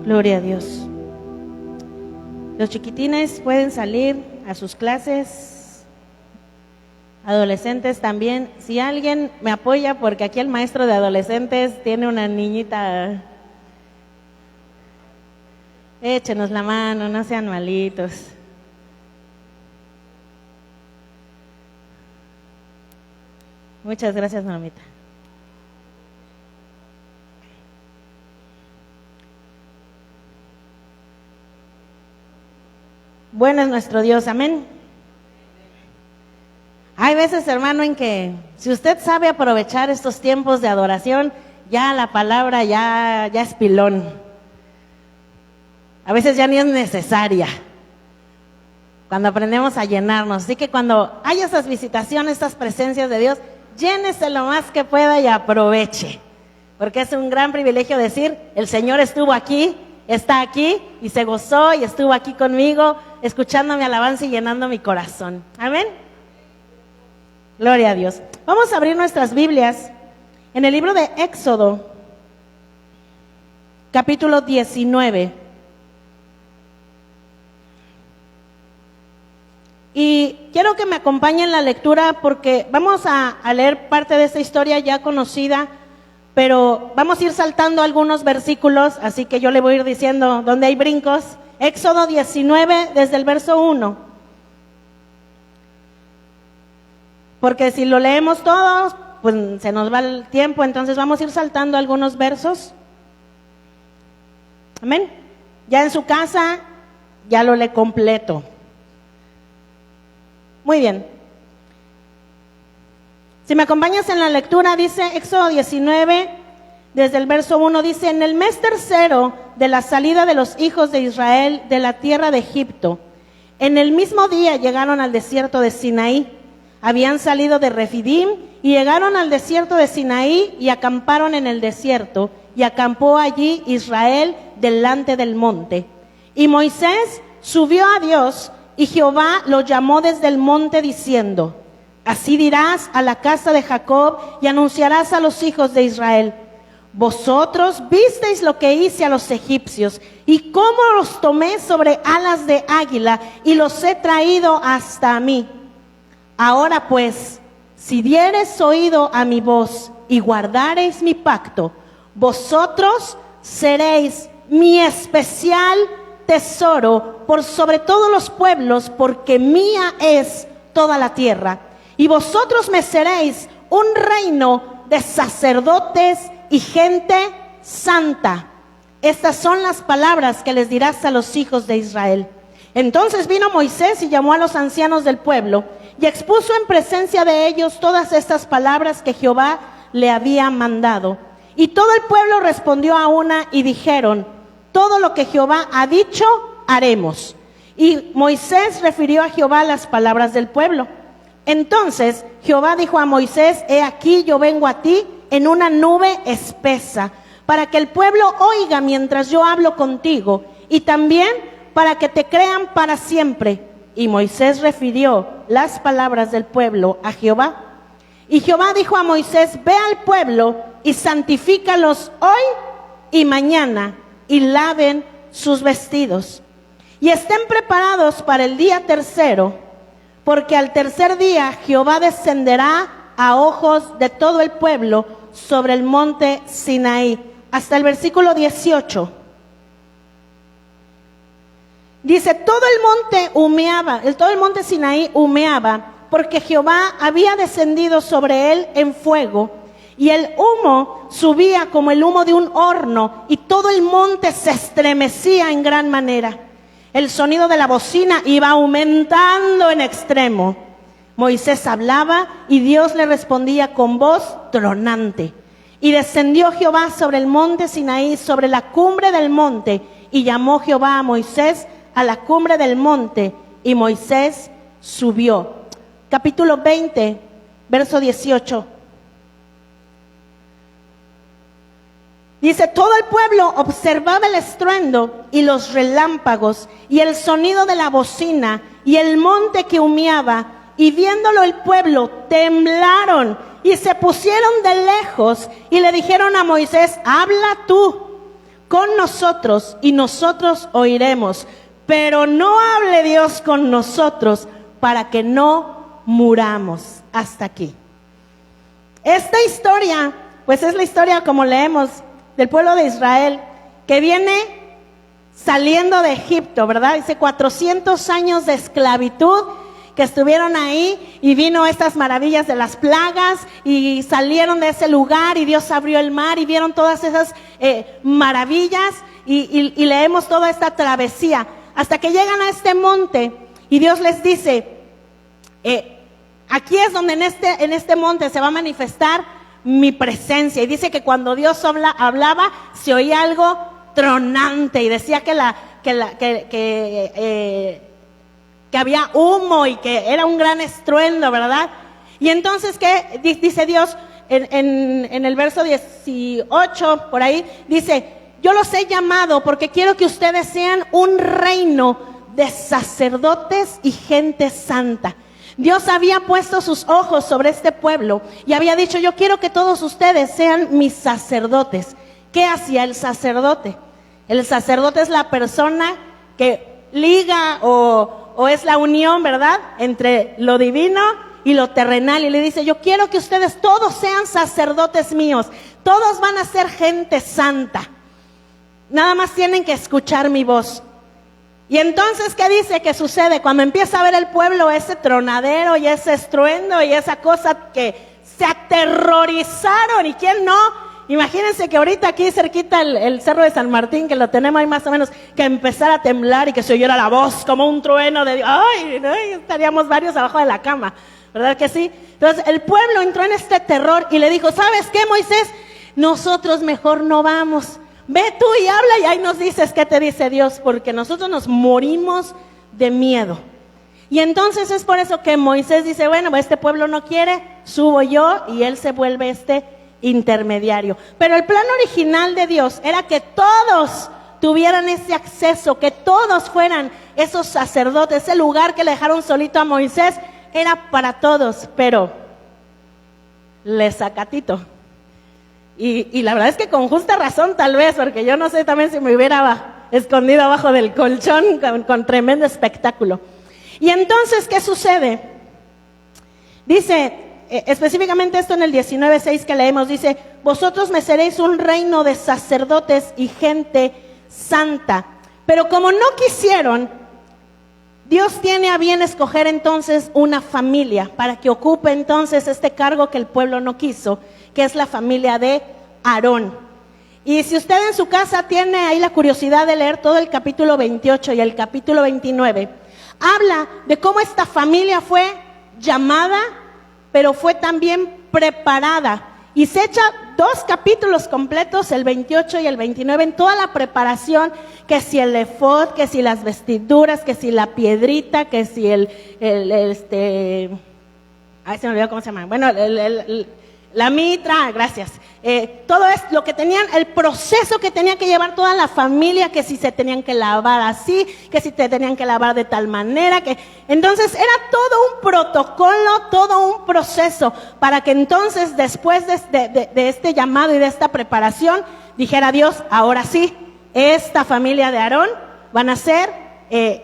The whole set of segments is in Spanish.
Gloria a Dios. Los chiquitines pueden salir a sus clases, adolescentes también. Si alguien me apoya, porque aquí el maestro de adolescentes tiene una niñita, échenos la mano, no sean malitos. Muchas gracias, mamita. Bueno es nuestro Dios, amén. Hay veces, hermano, en que si usted sabe aprovechar estos tiempos de adoración, ya la palabra ya es pilón. A veces ya ni es necesaria. Cuando aprendemos a llenarnos. Así que cuando hay esas visitaciones, estas presencias de Dios, llénese lo más que pueda y aproveche. Porque es un gran privilegio decir, el Señor estuvo aquí, está aquí y se gozó y estuvo aquí conmigo, escuchando mi alabanza y llenando mi corazón. Amén. Gloria a Dios. Vamos a abrir nuestras Biblias en el libro de Éxodo, capítulo 19. Y quiero que me acompañen en la lectura porque vamos a leer parte de esta historia ya conocida, pero vamos a ir saltando algunos versículos, así que yo le voy a ir diciendo dónde hay brincos. Éxodo 19, desde el verso 1. Porque si lo leemos todos, pues se nos va el tiempo, entonces vamos a ir saltando algunos versos. Amén. Ya en su casa, ya lo lee completo. Muy bien. Si me acompañas en la lectura, dice Éxodo 19, desde el verso 1, dice: en el mes tercero de la salida de los hijos de Israel de la tierra de Egipto, en el mismo día llegaron al desierto de Sinaí. Habían salido de Refidim y llegaron al desierto de Sinaí y acamparon en el desierto, y acampó allí Israel delante del monte. Y Moisés subió a Dios, y Jehová lo llamó desde el monte diciendo: así dirás a la casa de Jacob y anunciarás a los hijos de Israel: vosotros visteis lo que hice a los egipcios y cómo los tomé sobre alas de águila y los he traído hasta mí. Ahora pues, si diereis oído a mi voz y guardareis mi pacto, vosotros seréis mi especial tesoro por sobre todos los pueblos, porque mía es toda la tierra. Y vosotros me seréis un reino de sacerdotes y gente santa. Estas son las palabras que les dirás a los hijos de Israel. Entonces vino Moisés y llamó a los ancianos del pueblo y expuso en presencia de ellos todas estas palabras que Jehová le había mandado. Y todo el pueblo respondió a una y dijeron: todo lo que Jehová ha dicho, haremos. Y Moisés refirió a Jehová las palabras del pueblo. Entonces Jehová dijo a Moisés: he aquí yo vengo a ti en una nube espesa, para que el pueblo oiga mientras yo hablo contigo, y también para que te crean para siempre. Y Moisés refirió las palabras del pueblo a Jehová. Y Jehová dijo a Moisés: ve al pueblo y santifícalos hoy y mañana, y laven sus vestidos, y estén preparados para el día tercero, porque al tercer día Jehová descenderá a ojos de todo el pueblo sobre el monte Sinaí. Hasta el versículo 18. Dice: todo el monte Sinaí humeaba, porque Jehová había descendido sobre él en fuego, y el humo subía como el humo de un horno, y todo el monte se estremecía en gran manera. El sonido de la bocina iba aumentando en extremo. Moisés hablaba y Dios le respondía con voz tronante. Y descendió Jehová sobre el monte Sinaí, sobre la cumbre del monte, y llamó Jehová a Moisés a la cumbre del monte, y Moisés subió. Capítulo 20, verso 18. Dice: todo el pueblo observaba el estruendo y los relámpagos y el sonido de la bocina y el monte que humeaba, y viéndolo el pueblo temblaron y se pusieron de lejos y le dijeron a Moisés: habla tú, con nosotros y nosotros oiremos, pero no hable Dios con nosotros para que no muramos. Hasta aquí. Esta historia, pues es la historia, como leemos, del pueblo de Israel, que viene saliendo de Egipto, ¿verdad? Dice 400 años de esclavitud que estuvieron ahí, y vino estas maravillas de las plagas y salieron de ese lugar y Dios abrió el mar y vieron todas esas maravillas y leemos toda esta travesía hasta que llegan a este monte y Dios les dice, aquí es donde en este monte se va a manifestar mi presencia. Y dice que cuando Dios hablaba se oía algo tronante y decía que había humo y que era un gran estruendo, ¿verdad? Y entonces, ¿qué dice Dios en el verso 18, por ahí? Dice, yo los he llamado porque quiero que ustedes sean un reino de sacerdotes y gente santa. Dios había puesto sus ojos sobre este pueblo y había dicho, yo quiero que todos ustedes sean mis sacerdotes. ¿Qué hacía el sacerdote? El sacerdote es la persona que liga o es la unión, ¿verdad?, entre lo divino y lo terrenal. Y le dice, yo quiero que ustedes todos sean sacerdotes míos. Todos van a ser gente santa. Nada más tienen que escuchar mi voz. Y entonces, ¿qué dice que sucede? Cuando empieza a ver el pueblo ese tronadero y ese estruendo y esa cosa que se aterrorizaron. ¿Y quién no? Imagínense que ahorita aquí cerquita el Cerro de San Martín, que lo tenemos ahí más o menos, que empezara a temblar y que se oyera la voz como un trueno de Dios. ¡Ay! Estaríamos varios abajo de la cama, ¿verdad que sí? Entonces el pueblo entró en este terror y le dijo, ¿sabes qué, Moisés? Nosotros mejor no vamos. Ve tú y habla y ahí nos dices qué te dice Dios, porque nosotros nos morimos de miedo. Y entonces es por eso que Moisés dice, bueno, este pueblo no quiere, subo yo, y él se vuelve intermediario. Pero el plan original de Dios era que todos tuvieran ese acceso, que todos fueran esos sacerdotes. Ese lugar que le dejaron solito a Moisés era para todos, pero le sacatito. Y la verdad es que con justa razón tal vez, porque yo no sé también si me hubiera escondido abajo del colchón con tremendo espectáculo. Y entonces, ¿qué sucede? Dice, específicamente esto en el 19:6 que leemos, dice, vosotros me seréis un reino de sacerdotes y gente santa. Pero como no quisieron, Dios tiene a bien escoger entonces una familia para que ocupe entonces este cargo que el pueblo no quiso, que es la familia de Aarón. Y si usted en su casa tiene ahí la curiosidad de leer todo el capítulo 28 y el capítulo 29, habla de cómo esta familia fue llamada, pero fue también preparada. Y se echa 2 capítulos completos, el 28 y el 29, en toda la preparación, que si el efod, que si las vestiduras, que si la piedrita, que si ay, se me olvidó cómo se llama. Bueno, la mitra, gracias. Todo es lo que tenían, el proceso que tenía que llevar toda la familia, que si se tenían que lavar así, que si te tenían que lavar de tal manera, que entonces era todo un protocolo, todo un proceso, para que entonces después de este llamado y de esta preparación, dijera Dios, ahora sí, esta familia de Aarón van a ser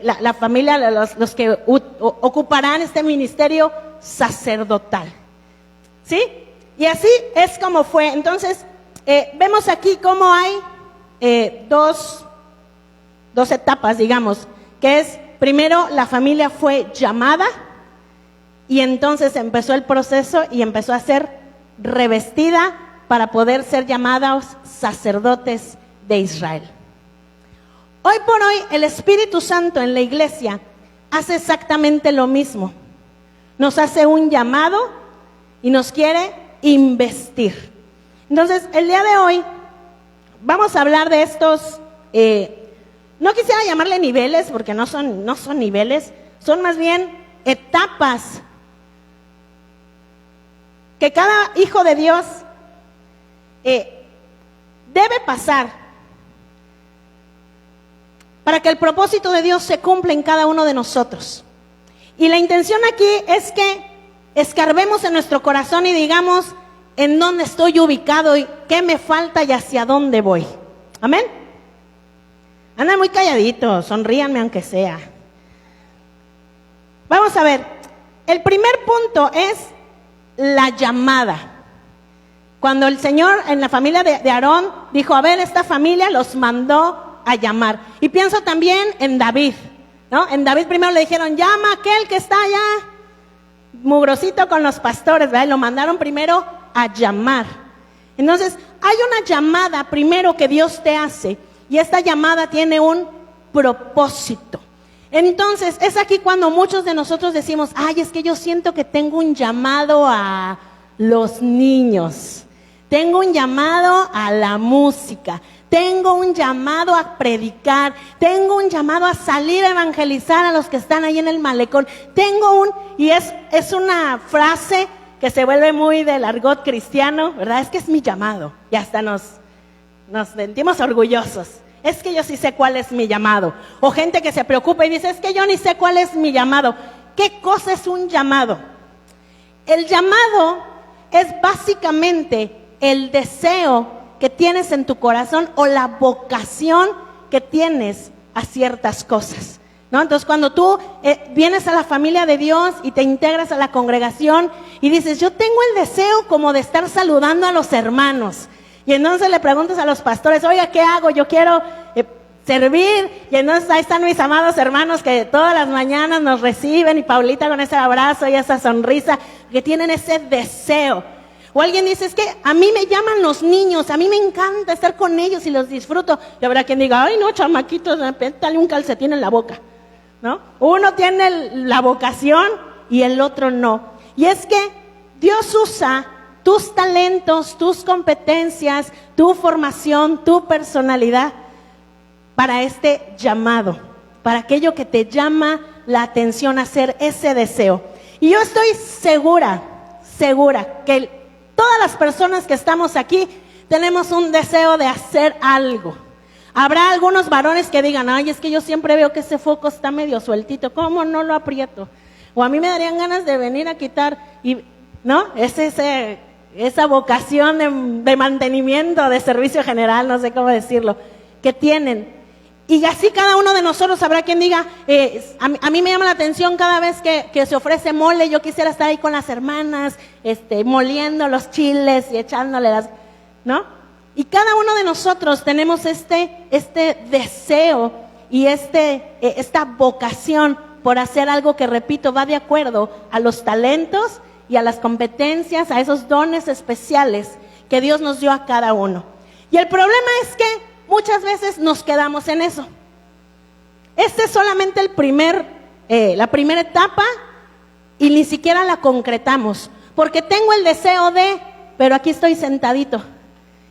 la familia, los que ocuparán este ministerio sacerdotal. ¿Sí? Y así es como fue. Entonces, vemos aquí cómo hay dos etapas, digamos, que es, primero, la familia fue llamada y entonces empezó el proceso y empezó a ser revestida para poder ser llamados sacerdotes de Israel. Hoy por hoy, el Espíritu Santo en la iglesia hace exactamente lo mismo. Nos hace un llamado y nos quiere investir. Entonces, el día de hoy vamos a hablar de estos, no quisiera llamarle niveles, porque no son niveles, son más bien etapas que cada hijo de Dios debe pasar para que el propósito de Dios se cumpla en cada uno de nosotros. Y la intención aquí es que escarbemos en nuestro corazón y digamos en dónde estoy ubicado y qué me falta y hacia dónde voy. Amén. Andan muy calladitos, sonríanme aunque sea. Vamos a ver, el primer punto es la llamada. Cuando el Señor en la familia de Aarón dijo, a ver, esta familia los mandó a llamar. Y pienso también en David, ¿no? En David primero le dijeron, llama a aquel que está allá, mugrosito con los pastores, ¿verdad? Y lo mandaron primero a llamar. Entonces, hay una llamada primero que Dios te hace, y esta llamada tiene un propósito. Entonces, es aquí cuando muchos de nosotros decimos, ay, es que yo siento que tengo un llamado a los niños, tengo un llamado a la música, tengo un llamado a predicar, tengo un llamado a salir a evangelizar a los que están ahí en el malecón, y es una frase que se vuelve muy del argot cristiano, ¿verdad? Es que es mi llamado, y hasta nos sentimos orgullosos. Es que yo sí sé cuál es mi llamado. O gente que se preocupa y dice, es que yo ni sé cuál es mi llamado. ¿Qué cosa es un llamado? El llamado es básicamente el deseo que tienes en tu corazón o la vocación que tienes a ciertas cosas, ¿no? Entonces, cuando tú vienes a la familia de Dios y te integras a la congregación y dices, yo tengo el deseo como de estar saludando a los hermanos. Y entonces le preguntas a los pastores, oiga, ¿qué hago? Yo quiero servir. Y entonces ahí están mis amados hermanos que todas las mañanas nos reciben, y Paulita con ese abrazo y esa sonrisa, que tienen ese deseo. O alguien dice, es que a mí me llaman los niños, a mí me encanta estar con ellos y los disfruto. Y habrá quien diga, ay no, chamaquitos, dale un calcetín en la boca, ¿no? Uno tiene la vocación y el otro no. Y es que Dios usa tus talentos, tus competencias, tu formación, tu personalidad para este llamado, para aquello que te llama la atención, hacer ese deseo. Y yo estoy segura que todas las personas que estamos aquí tenemos un deseo de hacer algo. Habrá algunos varones que digan, ay, es que yo siempre veo que ese foco está medio sueltito, ¿cómo no lo aprieto? O a mí me darían ganas de venir a quitar, ¿no? Esa vocación de mantenimiento, de servicio general, no sé cómo decirlo, que tienen. Y así cada uno de nosotros habrá quien diga, a mí me llama la atención cada vez que se ofrece mole, yo quisiera estar ahí con las hermanas, moliendo los chiles y echándole ¿no? Y cada uno de nosotros tenemos este deseo y esta vocación por hacer algo que, repito, va de acuerdo a los talentos y a las competencias, a esos dones especiales que Dios nos dio a cada uno. Y el problema es que muchas veces nos quedamos en eso. Este es solamente la primera etapa y ni siquiera la concretamos, porque tengo el deseo pero aquí estoy sentadito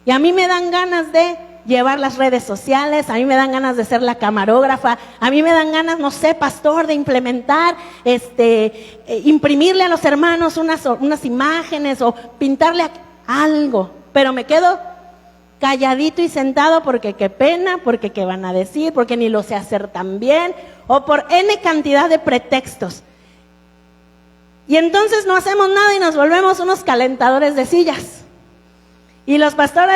y a mí me dan ganas de llevar las redes sociales, a mí me dan ganas de ser la camarógrafa, a mí me dan ganas, no sé, pastor, de implementar, imprimirle a los hermanos unas imágenes o pintarle algo, pero me quedo calladito y sentado porque qué pena, porque qué van a decir, porque ni lo sé hacer tan bien, o por N cantidad de pretextos. Y entonces no hacemos nada y nos volvemos unos calentadores de sillas. Y el pastor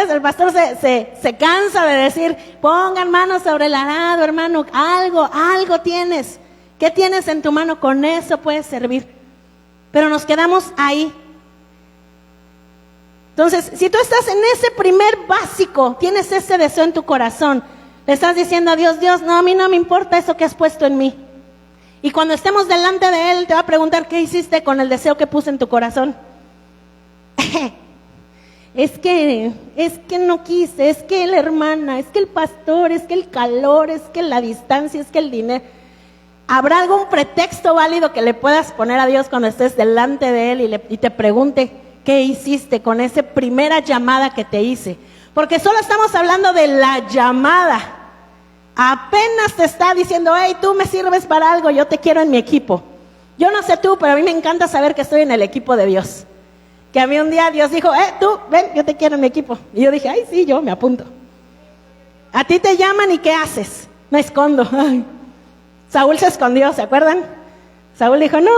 se cansa de decir, pongan manos sobre el arado, hermano, algo tienes. ¿Qué tienes en tu mano? Con eso puedes servir. Pero nos quedamos ahí. Entonces, si tú estás en ese primer básico, tienes ese deseo en tu corazón, le estás diciendo a Dios, no, a mí no me importa eso que has puesto en mí. Y cuando estemos delante de Él, te va a preguntar, ¿qué hiciste con el deseo que puse en tu corazón? Es que no quise, es que la hermana, es que el pastor, es que el calor, es que la distancia, es que el dinero. ¿Habrá algún pretexto válido que le puedas poner a Dios cuando estés delante de Él y te pregunte qué hiciste con esa primera llamada que te hice? Porque solo estamos hablando de la llamada. Apenas te está diciendo, hey, tú me sirves para algo, yo te quiero en mi equipo. Yo no sé tú, pero a mí me encanta saber que estoy en el equipo de Dios. Que a mí un día Dios dijo, tú, ven, yo te quiero en mi equipo. Y yo dije, ay, sí, yo me apunto. A ti te llaman y ¿qué haces? Me escondo. Ay. Saúl se escondió, ¿se acuerdan? Saúl dijo, no,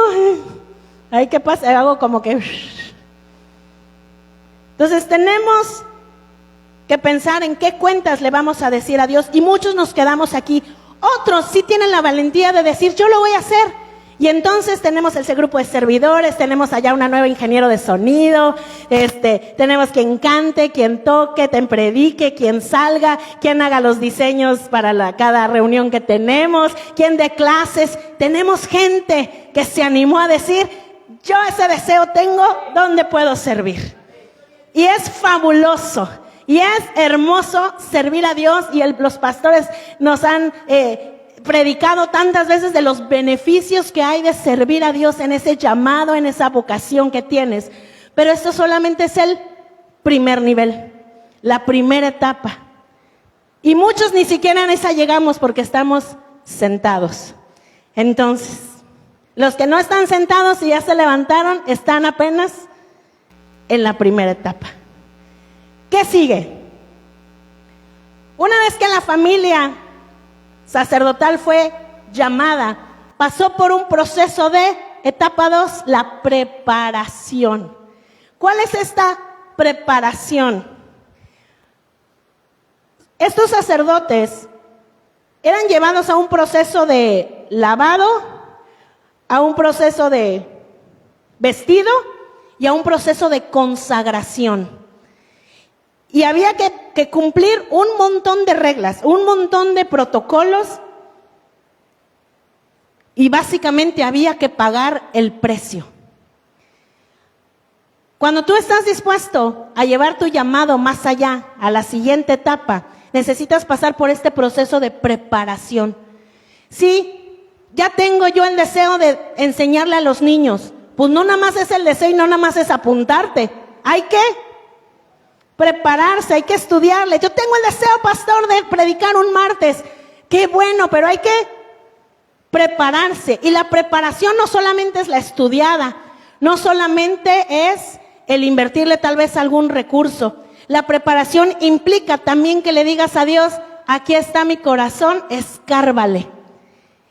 ay, ¿qué pasa? Hago como que... Entonces tenemos que pensar en qué cuentas le vamos a decir a Dios, y muchos nos quedamos aquí. Otros sí tienen la valentía de decir, yo lo voy a hacer. Y entonces tenemos ese grupo de servidores, tenemos allá una nueva ingeniero de sonido, tenemos quien cante, quien toque, quien predique, quien salga, quien haga los diseños para cada reunión que tenemos, quien dé clases. Tenemos gente que se animó a decir, yo ese deseo tengo, ¿dónde puedo servir? Y es fabuloso, y es hermoso servir a Dios, y los pastores nos han predicado tantas veces de los beneficios que hay de servir a Dios en ese llamado, en esa vocación que tienes. Pero esto solamente es el primer nivel, la primera etapa. Y muchos ni siquiera en esa llegamos porque estamos sentados. Entonces, los que no están sentados y ya se levantaron, están apenas en la primera etapa. ¿Qué sigue? Una vez que la familia sacerdotal fue llamada, pasó por un proceso de etapa 2, la preparación. ¿Cuál es esta preparación? Estos sacerdotes eran llevados a un proceso de lavado, a un proceso de vestido y a un proceso de consagración. Y había que cumplir un montón de reglas, un montón de protocolos, y básicamente había que pagar el precio. Cuando tú estás dispuesto a llevar tu llamado más allá, a la siguiente etapa, necesitas pasar por este proceso de preparación. Sí, ya tengo yo el deseo de enseñarle a los niños, pues no nada más es el deseo y no nada más es apuntarte, hay que prepararse, hay que estudiarle. Yo tengo el deseo, pastor, de predicar un martes. Qué bueno, pero hay que prepararse. Y la preparación no solamente es la estudiada, no solamente es el invertirle tal vez algún recurso. La preparación implica también que le digas a Dios, aquí está mi corazón, escárvale.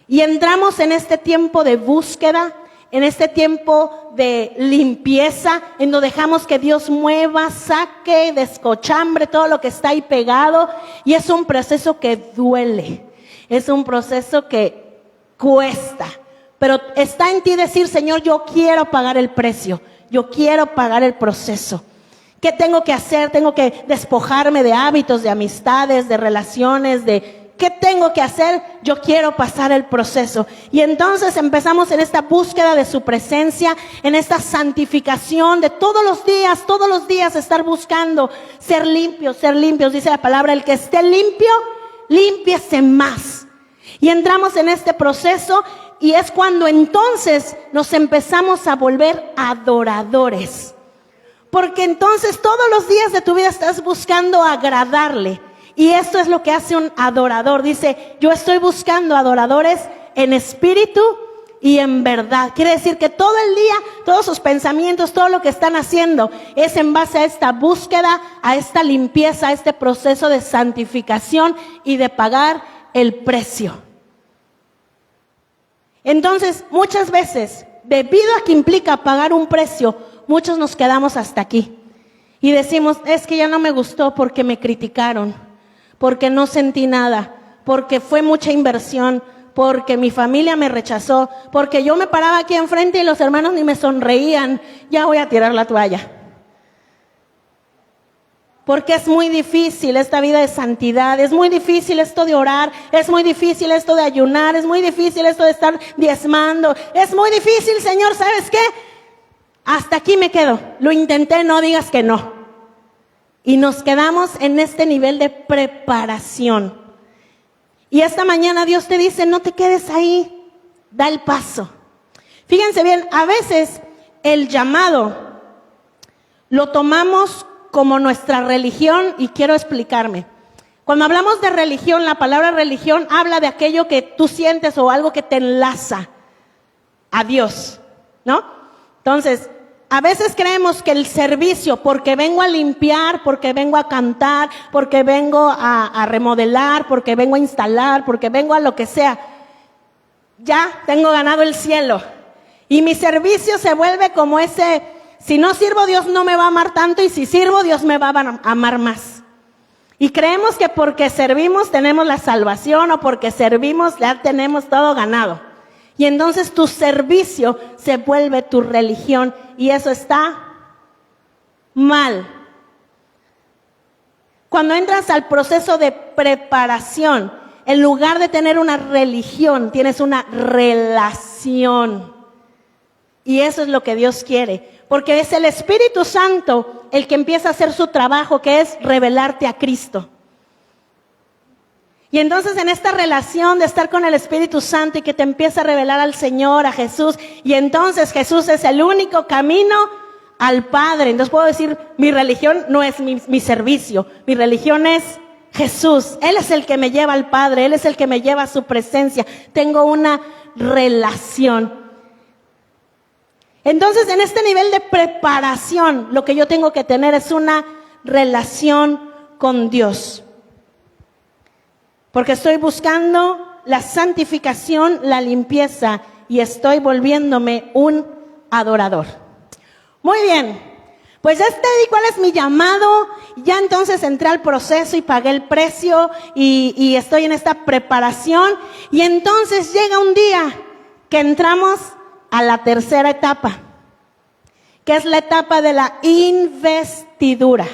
Y entramos en este tiempo de búsqueda, en este tiempo de limpieza, en donde dejamos que Dios mueva, saque, descochambre todo lo que está ahí pegado. Y es un proceso que duele, es un proceso que cuesta. Pero está en ti decir, Señor, yo quiero pagar el precio, yo quiero pagar el proceso. ¿Qué tengo que hacer? Tengo que despojarme de hábitos, de amistades, de relaciones, ¿qué tengo que hacer? Yo quiero pasar el proceso. Y entonces empezamos en esta búsqueda de su presencia, en esta santificación de todos los días estar buscando ser limpios. Dice la palabra, el que esté limpio, límpiese más. Y entramos en este proceso, y es cuando entonces nos empezamos a volver adoradores. Porque entonces todos los días de tu vida estás buscando agradarle. Y esto es lo que hace un adorador. Dice, yo estoy buscando adoradores en espíritu y en verdad. Quiere decir que todo el día, todos sus pensamientos, todo lo que están haciendo es en base a esta búsqueda, a esta limpieza, a este proceso de santificación y de pagar el precio. Entonces, muchas veces, debido a que implica pagar un precio, muchos nos quedamos hasta aquí. Y decimos, es que ya no me gustó porque me criticaron, porque no sentí nada, porque fue mucha inversión, porque mi familia me rechazó, porque yo me paraba aquí enfrente y los hermanos ni me sonreían, ya voy a tirar la toalla. Porque es muy difícil esta vida de santidad, es muy difícil esto de orar, es muy difícil esto de ayunar, es muy difícil esto de estar diezmando, es muy difícil, Señor, ¿sabes qué? Hasta aquí me quedo, lo intenté, no digas que no. Y nos quedamos en este nivel de preparación. Y esta mañana Dios te dice, no te quedes ahí, da el paso. Fíjense bien, a veces el llamado lo tomamos como nuestra religión, y quiero explicarme. Cuando hablamos de religión, la palabra religión habla de aquello que tú sientes o algo que te enlaza a Dios, ¿no? Entonces, a veces creemos que el servicio, porque vengo a limpiar, porque vengo a cantar, porque vengo a remodelar, porque vengo a instalar, porque vengo a lo que sea, ya tengo ganado el cielo. Y mi servicio se vuelve como ese, si no sirvo Dios no me va a amar tanto, y si sirvo Dios me va a amar más. Y creemos que porque servimos tenemos la salvación o porque servimos ya tenemos todo ganado. Y entonces tu servicio se vuelve tu religión y eso está mal. Cuando entras al proceso de preparación, en lugar de tener una religión, tienes una relación. Y eso es lo que Dios quiere, porque es el Espíritu Santo el que empieza a hacer su trabajo, que es revelarte a Cristo. Y entonces en esta relación de estar con el Espíritu Santo y que te empieza a revelar al Señor, a Jesús, y entonces Jesús es el único camino al Padre. Entonces puedo decir, mi religión no es mi servicio, mi religión es Jesús. Él es el que me lleva al Padre, Él es el que me lleva a su presencia. Tengo una relación. Entonces, en este nivel de preparación, lo que yo tengo que tener es una relación con Dios. Porque estoy buscando la santificación, la limpieza y estoy volviéndome un adorador. Muy bien, pues ya te di cuál es mi llamado, ya entonces entré al proceso y pagué el precio y estoy en esta preparación. Y entonces llega un día que entramos a la tercera etapa, que es la etapa de la investidura.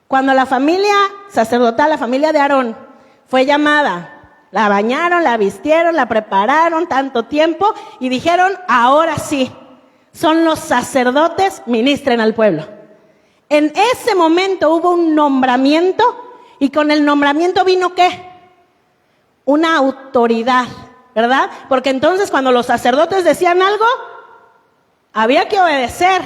Cuando la familia sacerdotal, la familia de Aarón, fue llamada, la bañaron, la vistieron, la prepararon tanto tiempo y dijeron, ahora sí, son los sacerdotes, ministren al pueblo. En ese momento hubo un nombramiento y con el nombramiento vino ¿qué? Una autoridad, ¿verdad? Porque entonces cuando los sacerdotes decían algo, había que obedecer,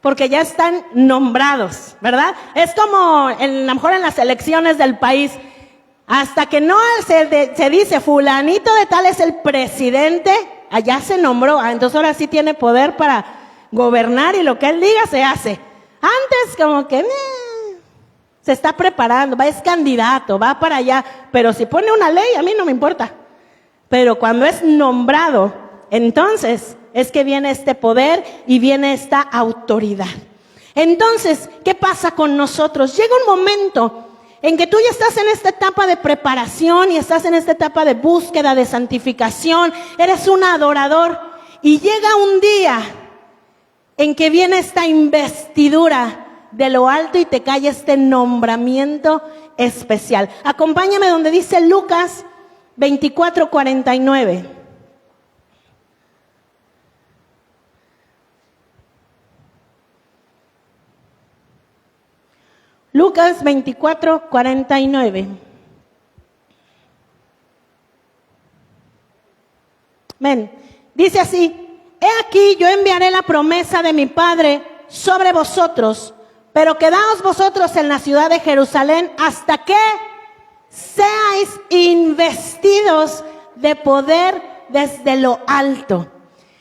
porque ya están nombrados, ¿verdad? Es como, a lo mejor en las elecciones del país, hasta que no se dice fulanito de tal es el presidente, allá se nombró, entonces ahora sí tiene poder para gobernar y lo que él diga se hace. Antes como que se está preparando, es candidato, va para allá, pero si pone una ley a mí no me importa. Pero cuando es nombrado, entonces es que viene este poder y viene esta autoridad. Entonces, ¿qué pasa con nosotros? Llega un momento en que tú ya estás en esta etapa de preparación y estás en esta etapa de búsqueda, de santificación, eres un adorador y llega un día en que viene esta investidura de lo alto y te cae este nombramiento especial. Acompáñame donde dice Lucas 24:49. Lucas 24:49. Ven, dice así: he aquí yo enviaré la promesa de mi Padre sobre vosotros, pero quedaos vosotros en la ciudad de Jerusalén hasta que seáis investidos de poder desde lo alto.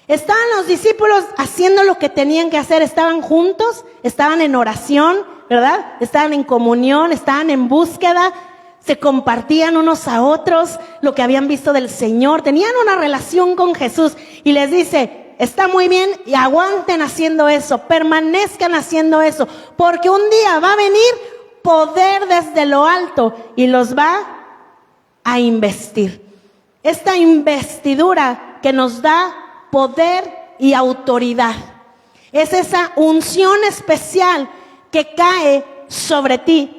Estaban los discípulos haciendo lo que tenían que hacer, estaban juntos, estaban en oración, ¿verdad? Estaban en comunión, estaban en búsqueda, se compartían unos a otros lo que habían visto del Señor, tenían una relación con Jesús y les dice, está muy bien y aguanten haciendo eso, permanezcan haciendo eso, porque un día va a venir poder desde lo alto y los va a investir. Esta investidura que nos da poder y autoridad. Es esa unción especial que cae sobre ti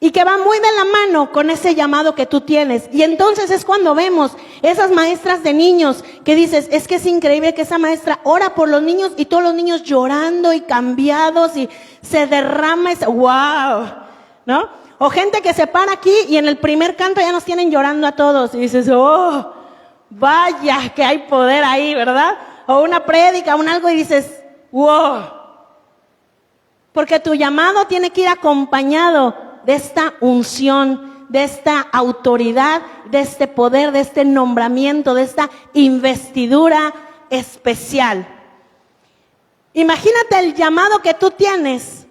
y que va muy de la mano con ese llamado que tú tienes. Y entonces es cuando vemos esas maestras de niños que dices, es que es increíble que esa maestra ora por los niños y todos los niños llorando y cambiados y se derrama ese, wow, ¿no? O gente que se para aquí y en el primer canto ya nos tienen llorando a todos y dices, oh, vaya que hay poder ahí, ¿verdad? O una prédica, un algo y dices, wow. Porque tu llamado tiene que ir acompañado de esta unción, de esta autoridad, de este poder, de este nombramiento, de esta investidura especial. Imagínate el llamado que tú tienes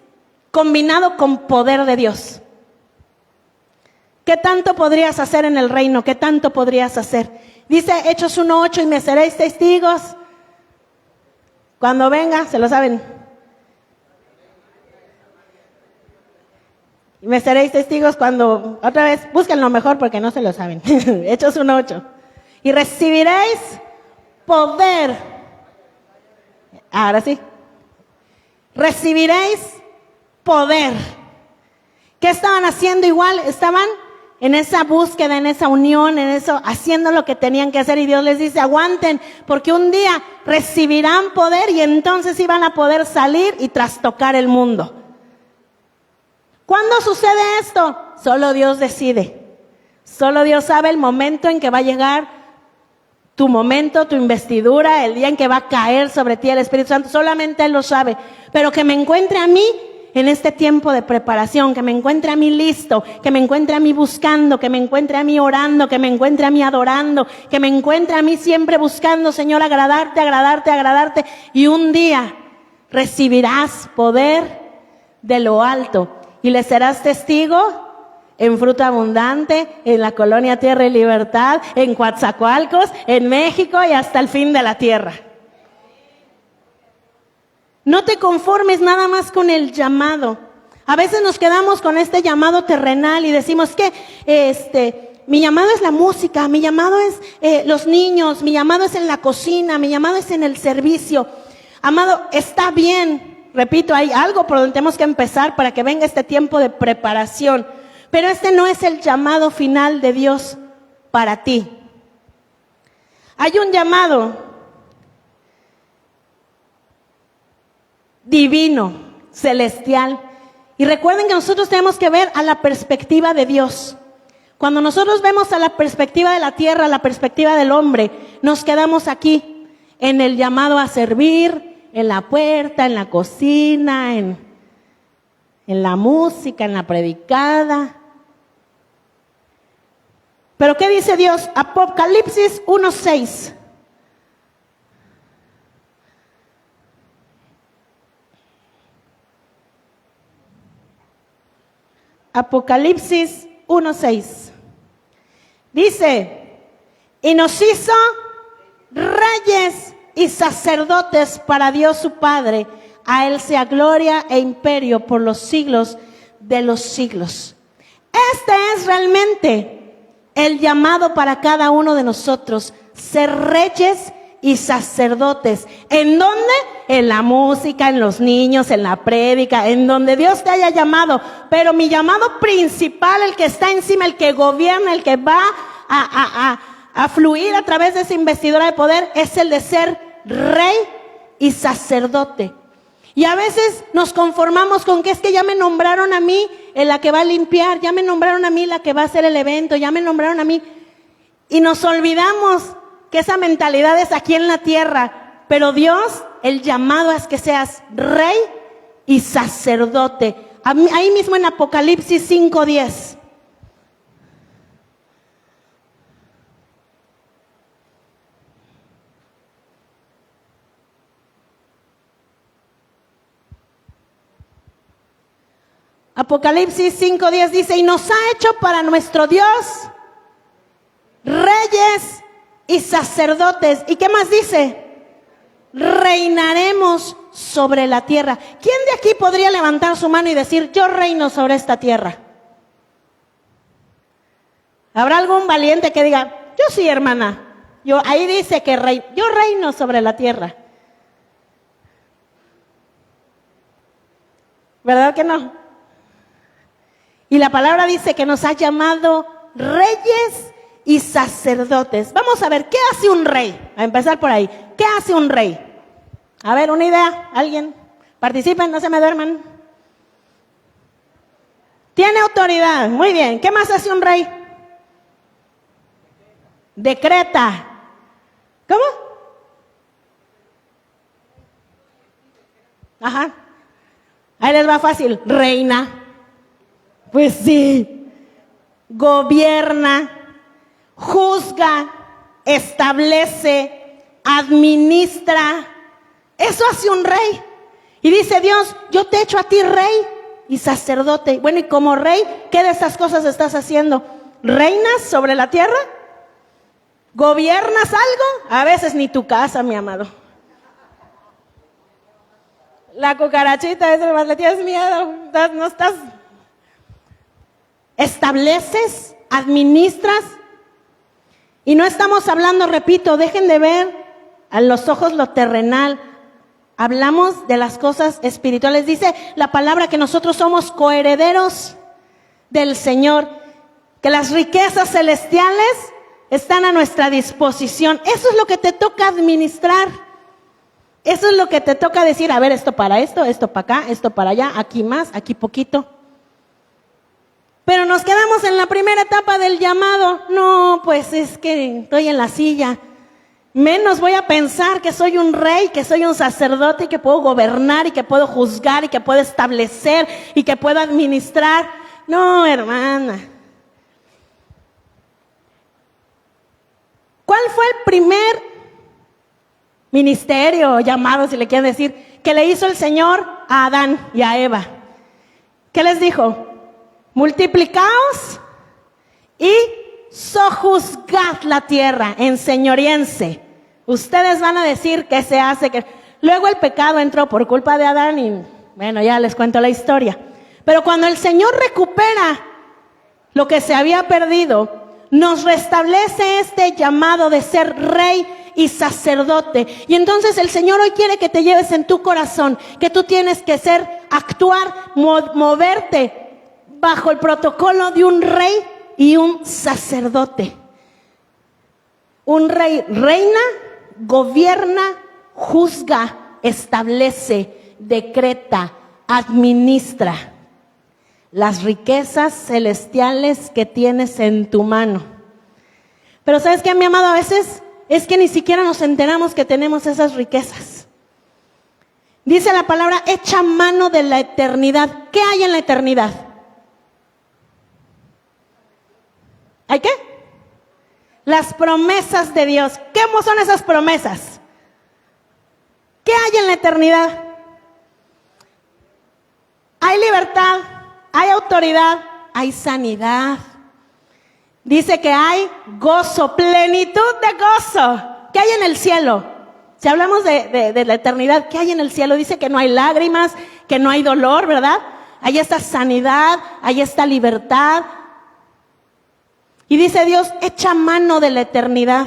combinado con poder de Dios. ¿Qué tanto podrías hacer en el reino? ¿Qué tanto podrías hacer? Dice Hechos 1:8, y me seréis testigos. Cuando venga, se lo saben. Y me seréis testigos cuando, otra vez, búsquenlo mejor porque no se lo saben. Hechos 1:8. Y recibiréis poder. Ahora sí. Recibiréis poder. ¿Qué estaban haciendo igual? Estaban en esa búsqueda, en esa unión, en eso, haciendo lo que tenían que hacer. Y Dios les dice, aguanten, porque un día recibirán poder y entonces iban a poder salir y trastocar el mundo. ¿Cuándo sucede esto? Solo Dios decide. Solo Dios sabe el momento en que va a llegar tu momento, tu investidura, el día en que va a caer sobre ti el Espíritu Santo. Solamente Él lo sabe. Pero que me encuentre a mí en este tiempo de preparación, que me encuentre a mí listo, que me encuentre a mí buscando, que me encuentre a mí orando, que me encuentre a mí adorando, que me encuentre a mí siempre buscando, Señor, agradarte, agradarte, agradarte. Y un día recibirás poder de lo alto y le serás testigo en Fruto Abundante, en la Colonia Tierra y Libertad, en Coatzacoalcos, en México y hasta el fin de la tierra. No te conformes nada más con el llamado. A veces nos quedamos con este llamado terrenal y decimos que mi llamado es la música, mi llamado es los niños, mi llamado es en la cocina, mi llamado es en el servicio. Amado, está bien, repito, hay algo por donde tenemos que empezar para que venga este tiempo de preparación. Pero este no es el llamado final de Dios para ti. Hay un llamado divino, celestial. Y recuerden que nosotros tenemos que ver a la perspectiva de Dios. Cuando nosotros vemos a la perspectiva de la tierra, a la perspectiva del hombre, nos quedamos aquí, en el llamado a servir, en la puerta, en la cocina, en la música, en la predicada. Pero ¿qué dice Dios? Apocalipsis 1:6. Apocalipsis 1:6. Dice, y nos hizo reyes y sacerdotes para Dios su Padre. A Él sea gloria e imperio por los siglos de los siglos. Este es realmente el llamado para cada uno de nosotros, ser reyes y sacerdotes. ¿En dónde? En la música, en los niños, en la prédica, en donde Dios te haya llamado. Pero mi llamado principal, el que está encima, el que gobierna, el que va a fluir a través de esa investidura de poder, es el de ser rey y sacerdote. Y a veces nos conformamos con que es que ya me nombraron a mí en la que va a limpiar, ya me nombraron a mí la que va a hacer el evento, ya me nombraron a mí. Y nos olvidamos que esa mentalidad es aquí en la tierra. Pero Dios, el llamado es que seas rey y sacerdote. Ahí mismo en Apocalipsis 5:10. Apocalipsis 5:10 dice, y nos ha hecho para nuestro Dios reyes y sacerdotes. ¿Y qué más dice? Reinaremos sobre la tierra. ¿Quién de aquí podría levantar su mano y decir, yo reino sobre esta tierra? ¿Habrá algún valiente que diga, yo sí, hermana? Ahí dice que yo reino sobre la tierra. ¿Verdad que no? Y la palabra dice que nos ha llamado reyes y sacerdotes. Vamos a ver, ¿qué hace un rey? A empezar por ahí. ¿Qué hace un rey? A ver, una idea, alguien. Participen, no se me duerman. Tiene autoridad, muy bien. ¿Qué más hace un rey? Decreta. ¿Cómo? Ajá. Ahí les va fácil. Reina. Pues sí. Gobierna, juzga, establece, administra. Eso hace un rey. Y dice Dios, yo te echo a ti rey y sacerdote. Bueno, y como rey, ¿qué de estas cosas estás haciendo? ¿Reinas sobre la tierra? ¿Gobiernas algo? A veces ni tu casa, mi amado. La cucarachita, eso le tienes miedo, no estás. estableces, administras. Y no estamos hablando, repito, dejen de ver a los ojos lo terrenal. Hablamos de las cosas espirituales. Dice la palabra que nosotros somos coherederos del Señor, que las riquezas celestiales están a nuestra disposición. Eso es lo que te toca administrar. Eso es lo que te toca decir, a ver, esto para esto para acá, esto para allá, aquí más, aquí poquito. Pero nos quedamos en la primera etapa del llamado. No, pues es que estoy en la silla. Menos voy a pensar que soy un rey, que soy un sacerdote y que puedo gobernar y que puedo juzgar y que puedo establecer y que puedo administrar. No, hermana. ¿Cuál fue el primer ministerio, llamado, si le quieren decir, que le hizo el Señor a Adán y a Eva? ¿Qué les dijo? Multiplicaos y sojuzgad la tierra, enseñoríense. Ustedes van a decir qué se hace. Luego el pecado entró por culpa de Adán y bueno, ya les cuento la historia. Pero cuando el Señor recupera lo que se había perdido, nos restablece este llamado de ser rey y sacerdote. Y entonces el Señor hoy quiere que te lleves en tu corazón que tú tienes que actuar, moverte bajo el protocolo de un rey y un sacerdote. Un rey reina, gobierna, juzga, establece, decreta, administra las riquezas celestiales que tienes en tu mano. Pero ¿sabes qué, mi amado? A veces es que ni siquiera nos enteramos que tenemos esas riquezas. Dice la palabra, echa mano de la eternidad. ¿Qué hay en la eternidad? ¿Hay qué? Las promesas de Dios. ¿Qué son esas promesas? ¿Qué hay en la eternidad? Hay libertad, hay autoridad, hay sanidad. Dice que hay gozo, plenitud de gozo. ¿Qué hay en el cielo? Si hablamos de la eternidad, ¿qué hay en el cielo? Dice que no hay lágrimas, que no hay dolor, ¿verdad? Ahí está sanidad, ahí está libertad. Y dice Dios, echa mano de la eternidad.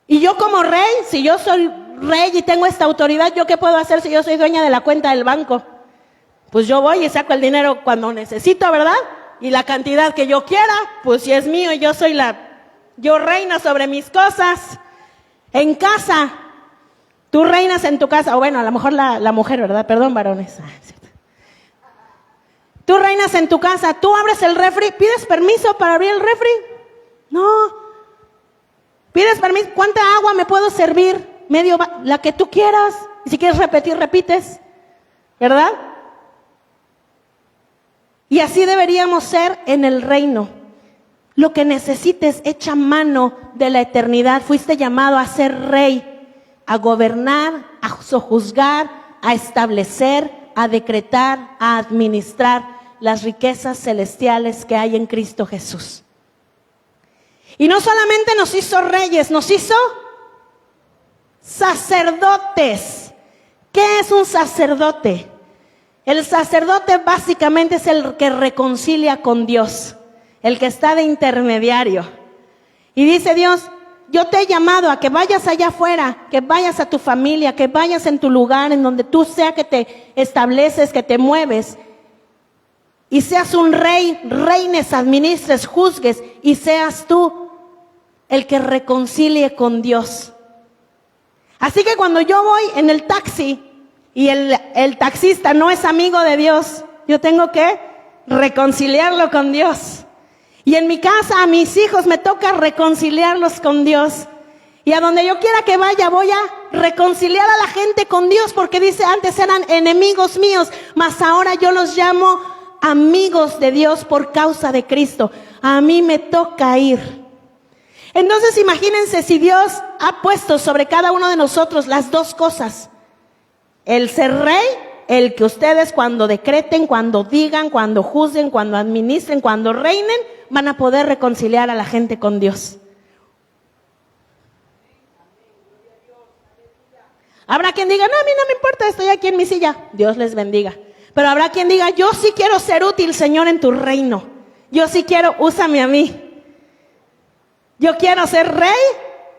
Y yo como rey, si yo soy rey y tengo esta autoridad, ¿yo qué puedo hacer si yo soy dueña de la cuenta del banco? Pues yo voy y saco el dinero cuando necesito, ¿verdad? Y la cantidad que yo quiera, pues si es mío y yo reino sobre mis cosas. En casa, tú reinas en tu casa, o bueno, a lo mejor la mujer, ¿verdad? Perdón, varones. Tú reinas en tu casa, tú abres el refri, ¿pides permiso para abrir el refri? No. ¿Pides permiso? ¿Cuánta agua me puedo servir? La que tú quieras. Y si quieres repetir, repites. ¿Verdad? Y así deberíamos ser en el reino. Lo que necesites, echa mano de la eternidad. Fuiste llamado a ser rey, a gobernar, a sojuzgar, a establecer, a decretar, a administrar las riquezas celestiales que hay en Cristo Jesús. Y no solamente nos hizo reyes, nos hizo sacerdotes. ¿Qué es un sacerdote? El sacerdote básicamente es el que reconcilia con Dios, el que está de intermediario. Y dice Dios, yo te he llamado a que vayas allá afuera, que vayas a tu familia, que vayas en tu lugar, en donde tú sea que te estableces, que te mueves, y seas un rey, reines, administres, juzgues, y seas tú el que reconcilie con Dios. Así que cuando yo voy en el taxi y el taxista no es amigo de Dios, yo tengo que reconciliarlo con Dios. Y en mi casa a mis hijos me toca reconciliarlos con Dios. Y a donde yo quiera que vaya voy a reconciliar a la gente con Dios, porque dice, antes eran enemigos míos, mas ahora yo los llamo amigos de Dios por causa de Cristo. A mí me toca ir. Entonces imagínense si Dios ha puesto sobre cada uno de nosotros las dos cosas. El ser rey, el que ustedes cuando decreten, cuando digan, cuando juzguen, cuando administren, cuando reinen, van a poder reconciliar a la gente con Dios. Habrá quien diga, no, a mí no me importa, estoy aquí en mi silla. Dios les bendiga. Pero habrá quien diga, yo sí quiero ser útil, Señor, en tu reino. Yo sí quiero, úsame a mí. Yo quiero ser rey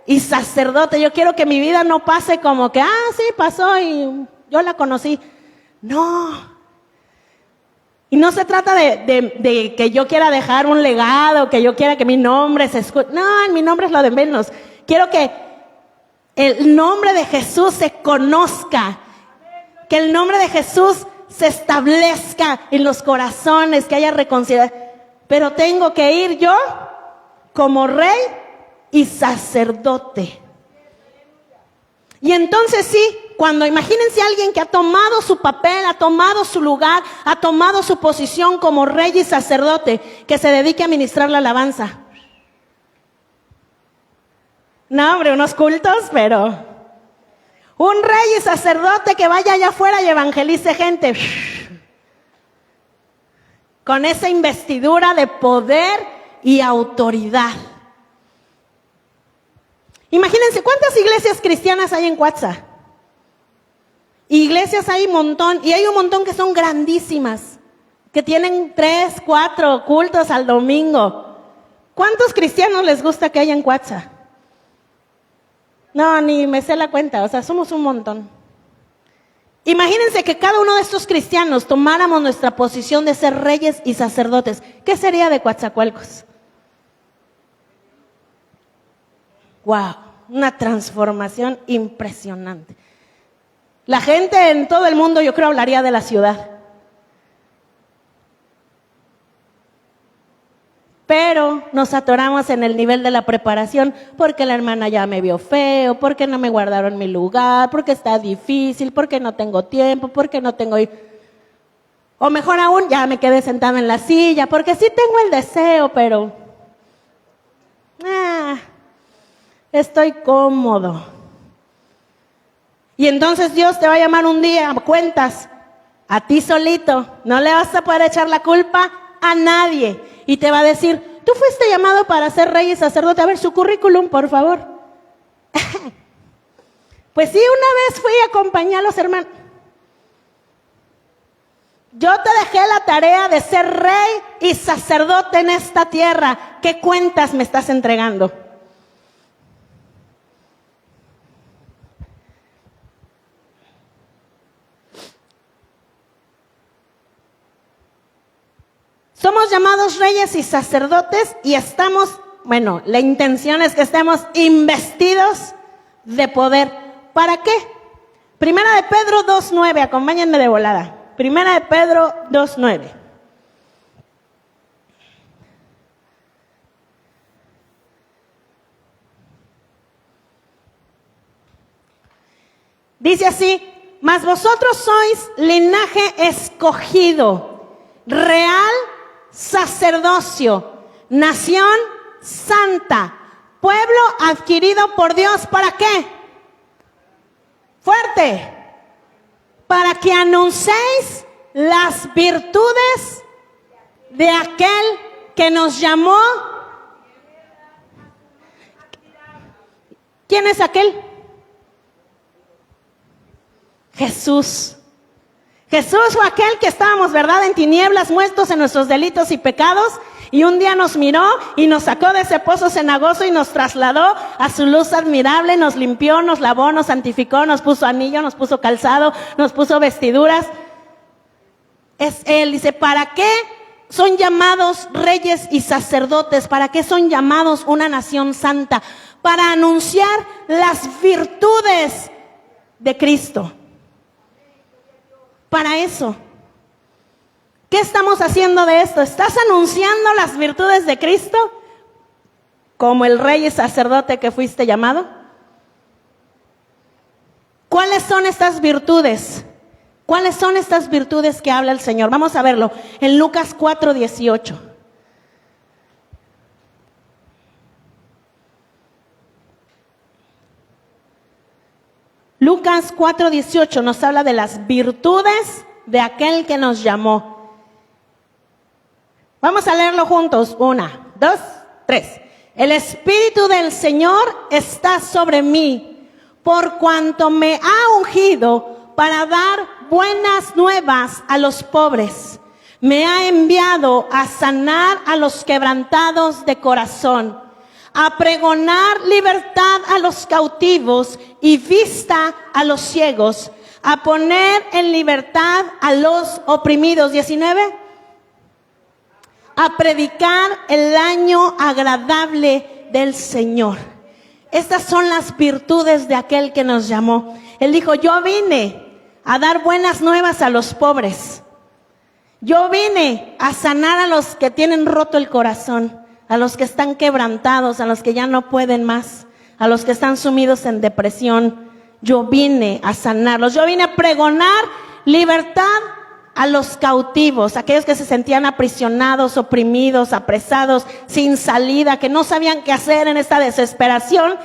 y sacerdote. Yo quiero que mi vida no pase como que, sí, pasó y yo la conocí. No. Y no se trata de que yo quiera dejar un legado, que yo quiera que mi nombre se escuche. No, mi nombre es lo de menos. Quiero que el nombre de Jesús se conozca. Que el nombre de Jesús se establezca en los corazones, que haya reconciliación. Pero tengo que ir yo como rey y sacerdote. Y entonces sí, cuando imagínense a alguien que ha tomado su papel, ha tomado su lugar, ha tomado su posición como rey y sacerdote, que se dedique a ministrar la alabanza. No, hombre, unos cultos, pero un rey y sacerdote que vaya allá afuera y evangelice gente. Con esa investidura de poder y autoridad. Imagínense, ¿cuántas iglesias cristianas hay en Cuautla? Iglesias hay un montón, y hay un montón que son grandísimas, que tienen 3, 4 cultos al domingo. ¿Cuántos cristianos les gusta que haya en Cuautla? No, ni me sé la cuenta, o sea, somos un montón. Imagínense que cada uno de estos cristianos tomáramos nuestra posición de ser reyes y sacerdotes. ¿Qué sería de Coatzacoalcos? ¡Wow! Una transformación impresionante. La gente en todo el mundo, yo creo, hablaría de la ciudad. Pero nos atoramos en el nivel de la preparación porque la hermana ya me vio feo, porque no me guardaron mi lugar, porque está difícil, porque no tengo tiempo, porque no tengo... O mejor aún, ya me quedé sentada en la silla, porque sí tengo el deseo, pero... estoy cómodo. Y entonces Dios te va a llamar un día a cuentas, a ti solito. No le vas a poder echar la culpa a nadie. Y te va a decir, tú fuiste llamado para ser rey y sacerdote. A ver, su currículum, por favor. Pues sí, una vez fui a acompañar a los hermanos. Yo te dejé la tarea de ser rey y sacerdote en esta tierra. ¿Qué cuentas me estás entregando? Somos llamados reyes y sacerdotes y estamos, la intención es que estemos investidos de poder. ¿Para qué? Primera de Pedro 2:9, acompáñenme de volada. Primera de Pedro 2:9. Dice así, mas vosotros sois linaje escogido, real sacerdocio, nación santa, pueblo adquirido por Dios. ¿Para qué? Fuerte. Para que anunciéis las virtudes de aquel que nos llamó. ¿Quién es aquel? Jesús. Jesús fue aquel que estábamos, ¿verdad?, en tinieblas, muertos en nuestros delitos y pecados, y un día nos miró y nos sacó de ese pozo cenagoso y nos trasladó a su luz admirable, nos limpió, nos lavó, nos santificó, nos puso anillo, nos puso calzado, nos puso vestiduras. Es Él. Dice, ¿para qué son llamados reyes y sacerdotes? ¿Para qué son llamados una nación santa? Para anunciar las virtudes de Cristo. Para eso. ¿Qué estamos haciendo de esto? ¿Estás anunciando las virtudes de Cristo como el rey y sacerdote que fuiste llamado? ¿Cuáles son estas virtudes? ¿Cuáles son estas virtudes que habla el Señor? Vamos a verlo en Lucas 4:18. Lucas 4:18 nos habla de las virtudes de aquel que nos llamó. Vamos a leerlo juntos. 1, 2, 3. El Espíritu del Señor está sobre mí, por cuanto me ha ungido para dar buenas nuevas a los pobres. Me ha enviado a sanar a los quebrantados de corazón, a pregonar libertad a los cautivos y vista a los ciegos, a poner en libertad a los oprimidos. 19. A predicar el año agradable del Señor. Estas son las virtudes de aquel que nos llamó. Él dijo, yo vine a dar buenas nuevas a los pobres. Yo vine a sanar a los que tienen roto el corazón, a los que están quebrantados, a los que ya no pueden más, a los que están sumidos en depresión. Yo vine a sanarlos. Yo vine a pregonar libertad a los cautivos, aquellos que se sentían aprisionados, oprimidos, apresados, sin salida, que no sabían qué hacer en esta desesperación.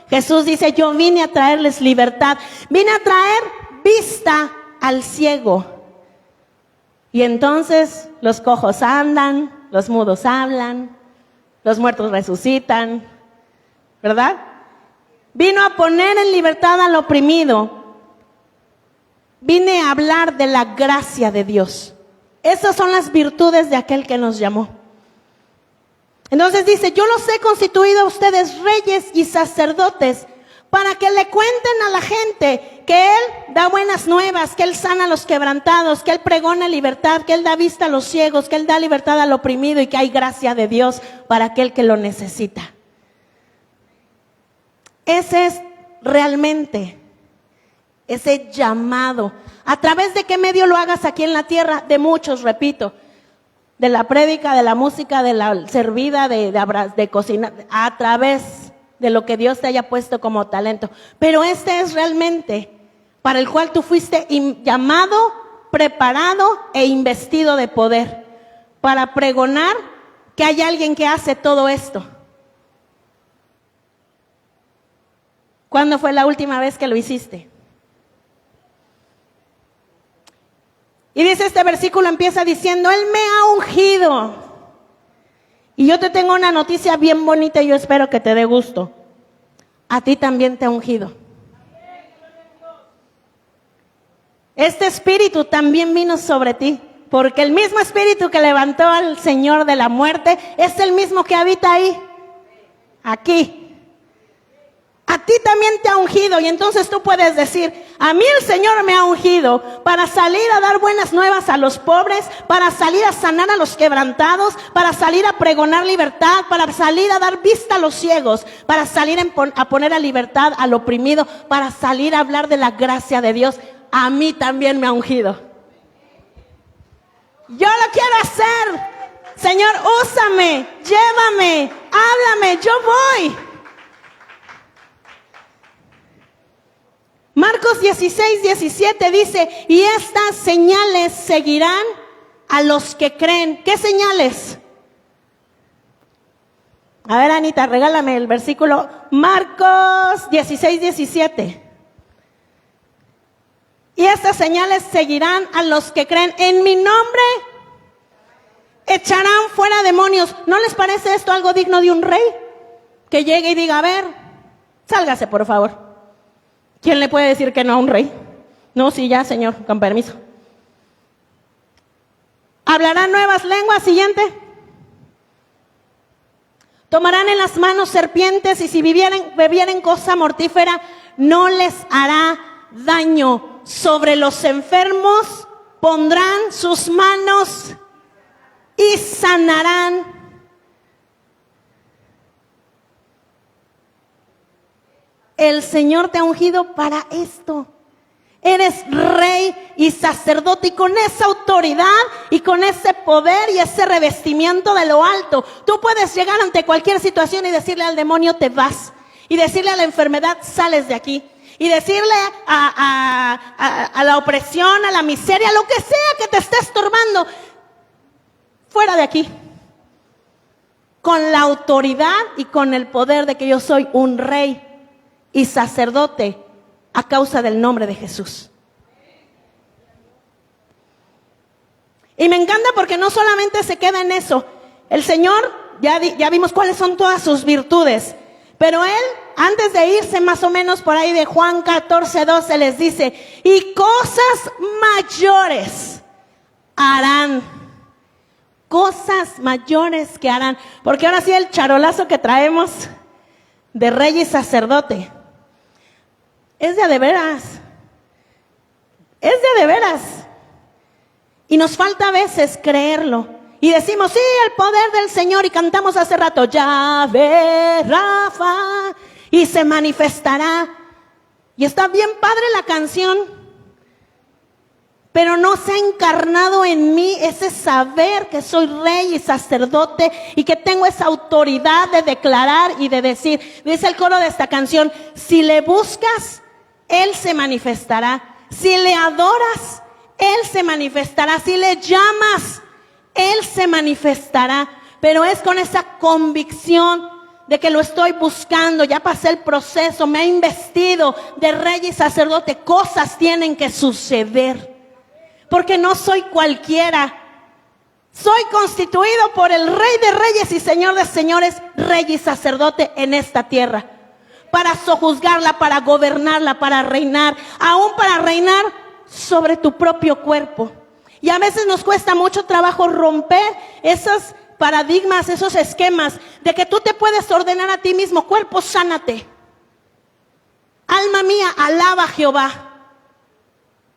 Jesús dice, yo vine a traerles libertad, vine a traer vista al ciego. Y entonces los cojos andan, los mudos hablan, los muertos resucitan, ¿verdad? Vino a poner en libertad al oprimido. Vine a hablar de la gracia de Dios. Esas son las virtudes de aquel que nos llamó. Entonces dice, yo los he constituido a ustedes reyes y sacerdotes para que le cuenten a la gente que Él da buenas nuevas, que Él sana a los quebrantados, que Él pregona libertad, que Él da vista a los ciegos, que Él da libertad al oprimido y que hay gracia de Dios para aquel que lo necesita. Ese es realmente ese llamado. ¿A través de qué medio lo hagas aquí en la tierra? De muchos, repito. De la prédica, de la música, de la servida, de cocinar, a través de lo que Dios te haya puesto como talento. Pero este es realmente para el cual tú fuiste llamado, preparado e investido de poder. Para pregonar que hay alguien que hace todo esto. ¿Cuándo fue la última vez que lo hiciste? Y dice este versículo, empieza diciendo, Él me ha ungido. Y yo te tengo una noticia bien bonita y yo espero que te dé gusto. A ti también te ha ungido. Este espíritu también vino sobre ti, porque el mismo espíritu que levantó al Señor de la muerte es el mismo que habita ahí, aquí. A ti también te ha ungido y entonces tú puedes decir, a mí el Señor me ha ungido para salir a dar buenas nuevas a los pobres, para salir a sanar a los quebrantados, para salir a pregonar libertad, para salir a dar vista a los ciegos, para salir a poner a libertad al oprimido, para salir a hablar de la gracia de Dios. A mí también me ha ungido. Yo lo quiero hacer. Señor, úsame, llévame, háblame, yo voy. Marcos 16:17 dice, y estas señales seguirán a los que creen. ¿Qué señales? A ver, Anita, regálame el versículo. Marcos 16:17. Y estas señales seguirán a los que creen. En mi nombre echarán fuera demonios. ¿No les parece esto algo digno de un rey? Que llegue y diga, a ver, sálgase por favor. ¿Quién le puede decir que no a un rey? No, sí, ya, señor, con permiso. Hablarán nuevas lenguas, siguiente. Tomarán en las manos serpientes y si bebieren cosa mortífera, no les hará daño. Sobre los enfermos pondrán sus manos y sanarán. El Señor te ha ungido para esto. Eres rey y sacerdote y con esa autoridad y con ese poder y ese revestimiento de lo alto, tú puedes llegar ante cualquier situación y decirle al demonio, te vas. Y decirle a la enfermedad, sales de aquí. Y decirle a la opresión, a la miseria, lo que sea que te esté estorbando, fuera de aquí. Con la autoridad y con el poder de que yo soy un rey y sacerdote a causa del nombre de Jesús. Y me encanta porque no solamente se queda en eso. El Señor, ya vimos cuáles son todas sus virtudes, pero Él antes de irse más o menos por ahí de Juan 14:12 les dice, y cosas mayores harán. Cosas mayores que harán. Porque ahora sí el charolazo que traemos de rey y sacerdote es de veras. Es de veras. Y nos falta a veces creerlo. Y decimos, sí, el poder del Señor. Y cantamos hace rato, Yahvé Rafa. Y se manifestará. Y está bien padre la canción. Pero no se ha encarnado en mí ese saber que soy rey y sacerdote y que tengo esa autoridad de declarar y de decir. Dice el coro de esta canción, si le buscas, Él se manifestará. Si le adoras, Él se manifestará. Si le llamas, Él se manifestará. Pero es con esa convicción de que lo estoy buscando. Ya pasé el proceso, me ha investido de rey y sacerdote. Cosas tienen que suceder. Porque no soy cualquiera. Soy constituido por el Rey de Reyes y Señor de Señores, Rey y sacerdote en esta tierra. Para sojuzgarla, para gobernarla, para reinar. Aún para reinar sobre tu propio cuerpo. Y a veces nos cuesta mucho trabajo romper esos paradigmas, esos esquemas de que tú te puedes ordenar a ti mismo. Cuerpo, sánate. Alma mía, alaba a Jehová.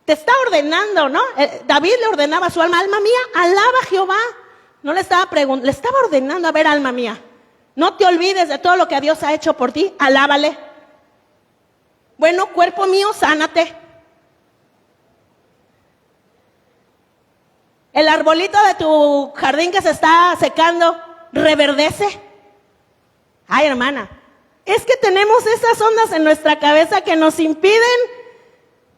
Te está ordenando, ¿no? David le ordenaba a su alma, alma mía, alaba a Jehová. No le estaba preguntando, le estaba ordenando, a ver, alma mía, no te olvides de todo lo que Dios ha hecho por ti, alábale. Bueno, cuerpo mío, sánate. El arbolito de tu jardín que se está secando, reverdece. Ay, hermana, es que tenemos esas ondas en nuestra cabeza que nos impiden.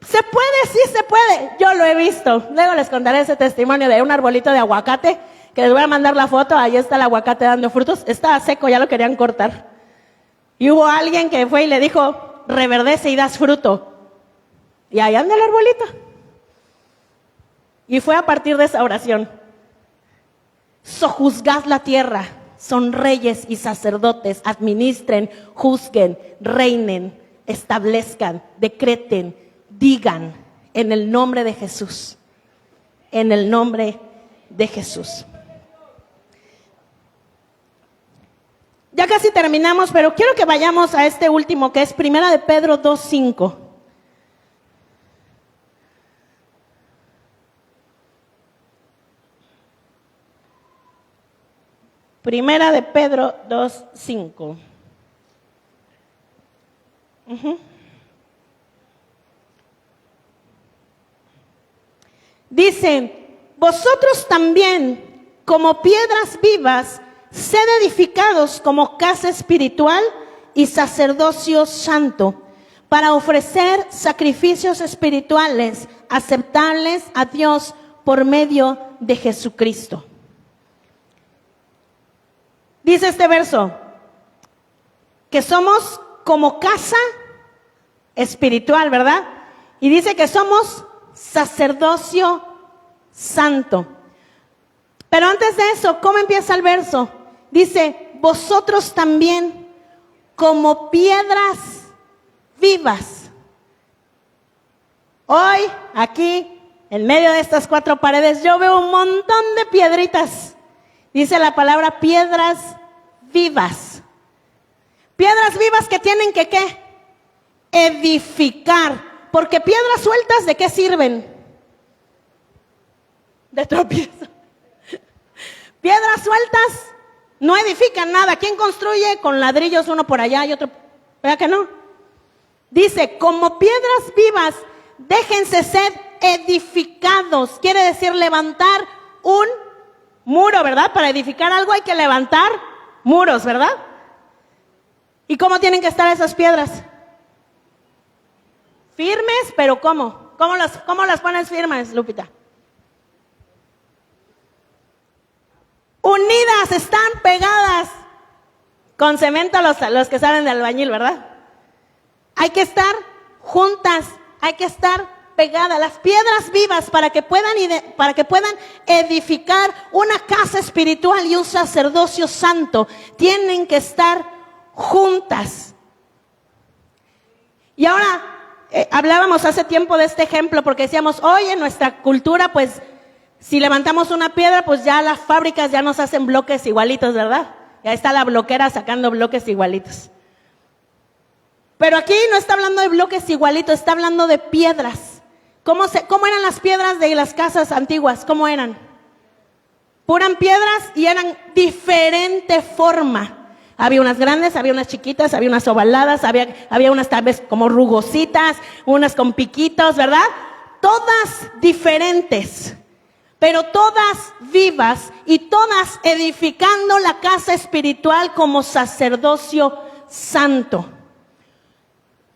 Se puede, sí se puede. Yo lo he visto. Luego les contaré ese testimonio de un arbolito de aguacate, que les voy a mandar la foto. Ahí está el aguacate dando frutos. Estaba seco, ya lo querían cortar. Y hubo alguien que fue y le dijo, reverdece y das fruto. Y ahí anda el arbolito. Y fue a partir de esa oración. Sojuzgad la tierra. Son reyes y sacerdotes. Administren, juzguen, reinen, establezcan, decreten. Digan en el nombre de Jesús, en el nombre de Jesús. Ya casi terminamos, pero quiero que vayamos a este último que es Primera de Pedro 2:5. Primera de Pedro 2:5. Dice, vosotros también, como piedras vivas, sed edificados como casa espiritual y sacerdocio santo, para ofrecer sacrificios espirituales aceptables a Dios por medio de Jesucristo. Dice este verso, que somos como casa espiritual, ¿verdad? Y dice que somos sacerdocio santo. Pero antes de eso, ¿cómo empieza el verso? Dice, vosotros también como piedras vivas. Hoy, aquí, en medio de estas cuatro paredes, yo veo un montón de piedritas. Dice la palabra piedras vivas. Piedras vivas que tienen que, ¿qué? Edificar. Porque piedras sueltas, ¿de qué sirven? De tropiezo. Piedras sueltas no edifican nada. ¿Quién construye con ladrillos uno por allá y otro? ¿Verdad que no? Dice, como piedras vivas, déjense ser edificados. Quiere decir levantar un muro, ¿verdad? Para edificar algo hay que levantar muros, ¿verdad? ¿Y cómo tienen que estar esas piedras? Firmes, pero ¿cómo? ¿Cómo las pones firmes, Lupita? Unidas, están pegadas. Con cemento los que saben de albañil, ¿verdad? Hay que estar juntas, hay que estar pegadas. Las piedras vivas para que puedan edificar una casa espiritual y un sacerdocio santo, tienen que estar juntas. Y ahora, hablábamos hace tiempo de este ejemplo porque decíamos, hoy en nuestra cultura, pues, si levantamos una piedra, pues ya las fábricas ya nos hacen bloques igualitos, ¿verdad? Ya está la bloquera sacando bloques igualitos. Pero aquí no está hablando de bloques igualitos, está hablando de piedras. ¿Cómo eran las piedras de las casas antiguas? ¿Cómo eran? Puran piedras y eran diferente forma. Había unas grandes, había unas chiquitas, había unas ovaladas, había unas tal vez como rugositas, unas con piquitos, ¿verdad? Todas diferentes, pero todas vivas y todas edificando la casa espiritual como sacerdocio santo.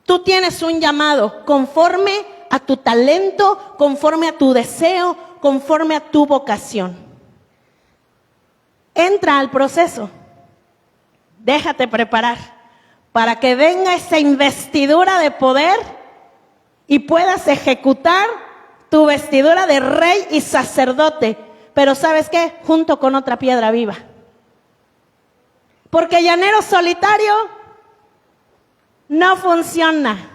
Tú tienes un llamado conforme a tu talento, conforme a tu deseo, conforme a tu vocación. Entra al proceso. Déjate preparar para que venga esa investidura de poder y puedas ejecutar tu vestidura de rey y sacerdote. Pero ¿sabes qué? Junto con otra piedra viva. Porque llanero solitario no funciona.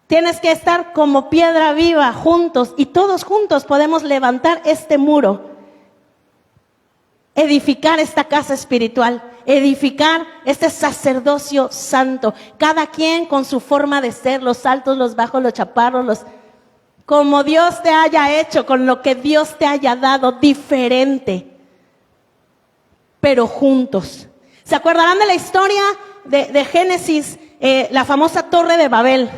Tienes que estar como piedra viva juntos y todos juntos podemos levantar este muro. Edificar esta casa espiritual, edificar este sacerdocio santo, cada quien con su forma de ser, los altos, los bajos, los chaparros, como Dios te haya hecho, con lo que Dios te haya dado, diferente, pero juntos. ¿Se acordarán de la historia de Génesis, la famosa Torre de Babel?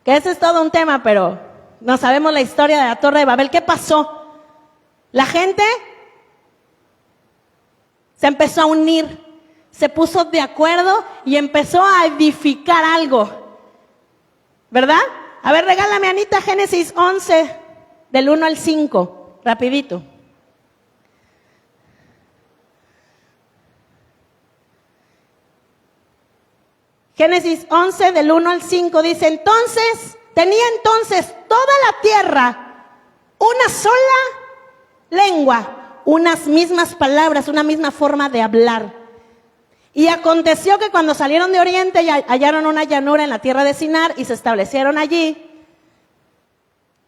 Que ese es todo un tema, pero no sabemos la historia de la Torre de Babel. ¿Qué pasó? La gente se empezó a unir, se puso de acuerdo y empezó a edificar algo, ¿verdad? A ver, regálame, Anita, Génesis 11, del 1 al 5, rapidito. Génesis 11, del 1 al 5, dice, tenía entonces toda la tierra una sola lengua, unas mismas palabras, una misma forma de hablar. Y aconteció que cuando salieron de oriente hallaron una llanura en la tierra de Sinar y se establecieron allí.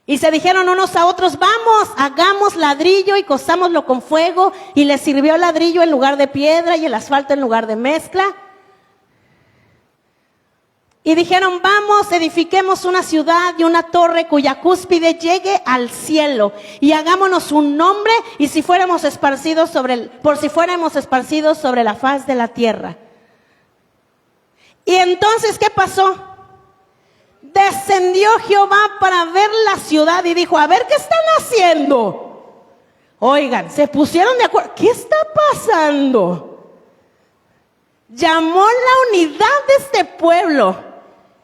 Y se dijeron unos a otros, vamos, hagamos ladrillo y cozámoslo con fuego. Y les sirvió el ladrillo en lugar de piedra y el asfalto en lugar de mezcla. Y dijeron, vamos, edifiquemos una ciudad y una torre cuya cúspide llegue al cielo. Y hagámonos un nombre y si fuéramos esparcidos por si fuéramos esparcidos sobre la faz de la tierra. Y entonces, ¿qué pasó? Descendió Jehová para ver la ciudad y dijo, a ver, ¿qué están haciendo? Oigan, se pusieron de acuerdo. ¿Qué está pasando? Llamó la unidad de este pueblo.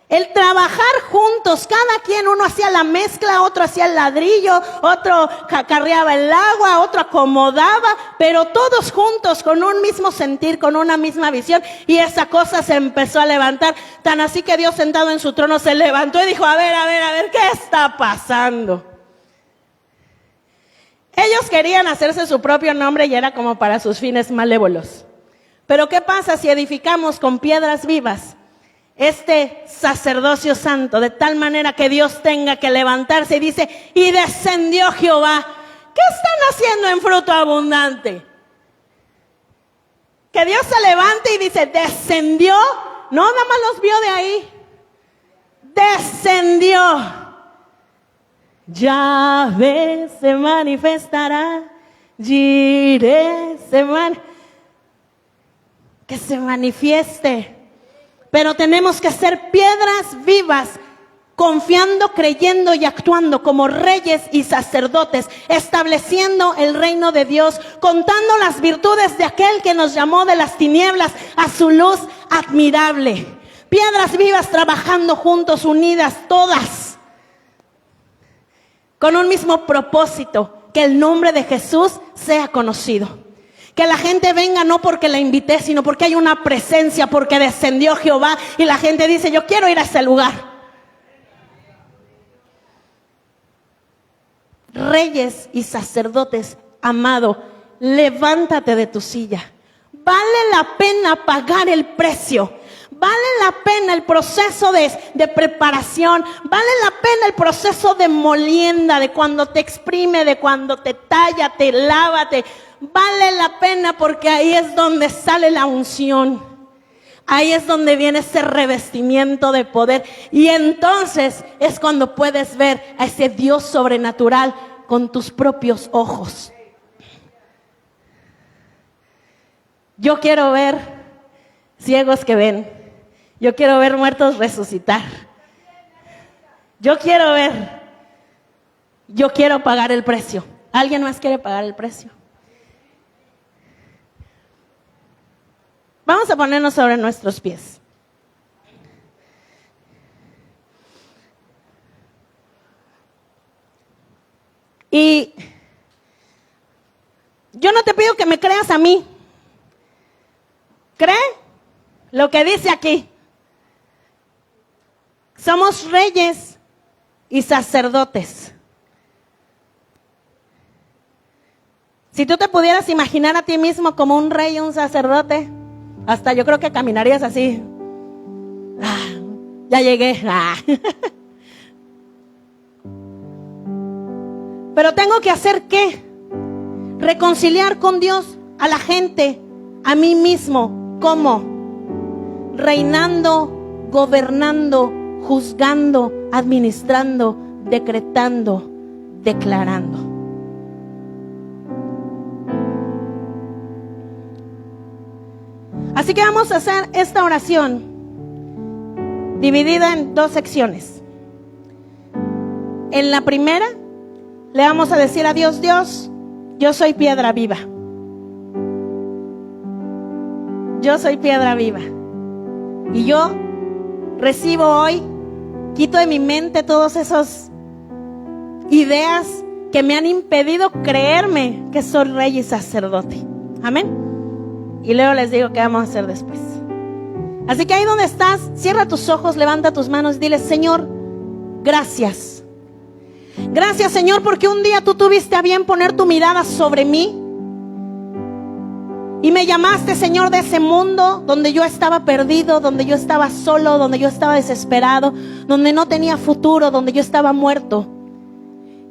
El trabajar juntos, cada quien, uno hacía la mezcla, otro hacía el ladrillo, otro carreaba el agua, otro acomodaba, pero todos juntos con un mismo sentir, con una misma visión, y esa cosa se empezó a levantar, tan así que Dios sentado en su trono se levantó y dijo, a ver, ¿qué está pasando? Ellos querían hacerse su propio nombre y era como para sus fines malévolos. Pero ¿qué pasa si edificamos con piedras vivas este sacerdocio santo, de tal manera que Dios tenga que levantarse y dice, y descendió Jehová? ¿Qué están haciendo en fruto abundante? Que Dios se levante y dice, descendió, no, nada más los vio de ahí, descendió. Yahvé se manifestará, Jireh que se manifieste. Pero tenemos que ser piedras vivas, confiando, creyendo y actuando como reyes y sacerdotes, estableciendo el reino de Dios, contando las virtudes de aquel que nos llamó de las tinieblas a su luz admirable. Piedras vivas trabajando juntos, unidas todas, con un mismo propósito, que el nombre de Jesús sea conocido. Que la gente venga no porque la invité, sino porque hay una presencia, porque descendió Jehová y la gente dice, yo quiero ir a ese lugar. Reyes y sacerdotes, amado, levántate de tu silla. Vale la pena pagar el precio. Vale la pena el proceso de preparación, vale la pena el proceso de molienda, de cuando te exprime, de cuando te talla, te lava, vale la pena porque ahí es donde sale la unción. Ahí es donde viene ese revestimiento de poder. Y entonces es cuando puedes ver a ese Dios sobrenatural con tus propios ojos. Yo quiero ver ciegos que ven. Yo quiero ver muertos resucitar. Yo quiero ver. Yo quiero pagar el precio. ¿Alguien más quiere pagar el precio? Vamos a ponernos sobre nuestros pies. Y yo no te pido que me creas a mí. ¿Cree lo que dice aquí? Somos reyes y sacerdotes. Si tú te pudieras imaginar a ti mismo como un rey y un sacerdote, hasta yo creo que caminarías así. Ya llegué. Pero tengo que hacer ¿qué? Reconciliar con Dios a la gente, a mí mismo. ¿Cómo? Reinando, gobernando, juzgando, administrando, decretando, declarando. Así que vamos a hacer esta oración dividida en 2 secciones. En la primera le vamos a decir a Dios: Dios, yo soy piedra viva. Yo soy piedra viva. Y yo recibo hoy, quito de mi mente todas esas ideas que me han impedido creerme que soy rey y sacerdote. Amén. Y luego les digo qué vamos a hacer después. Así que ahí donde estás, cierra tus ojos, levanta tus manos y dile: Señor, gracias. Gracias, Señor, porque un día tú tuviste a bien poner tu mirada sobre mí. Y me llamaste, Señor, de ese mundo donde yo estaba perdido, donde yo estaba solo, donde yo estaba desesperado, donde no tenía futuro, donde yo estaba muerto.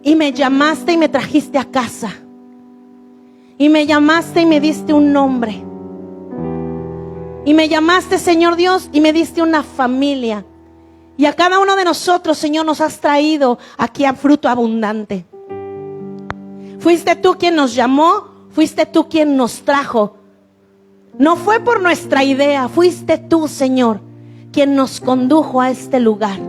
Y me llamaste y me trajiste a casa. Y me llamaste y me diste un nombre. Y me llamaste, Señor Dios, y me diste una familia. Y a cada uno de nosotros, Señor, nos has traído aquí a fruto abundante. Fuiste tú quien nos llamó, fuiste tú quien nos trajo. No fue por nuestra idea, fuiste tú, Señor, quien nos condujo a este lugar.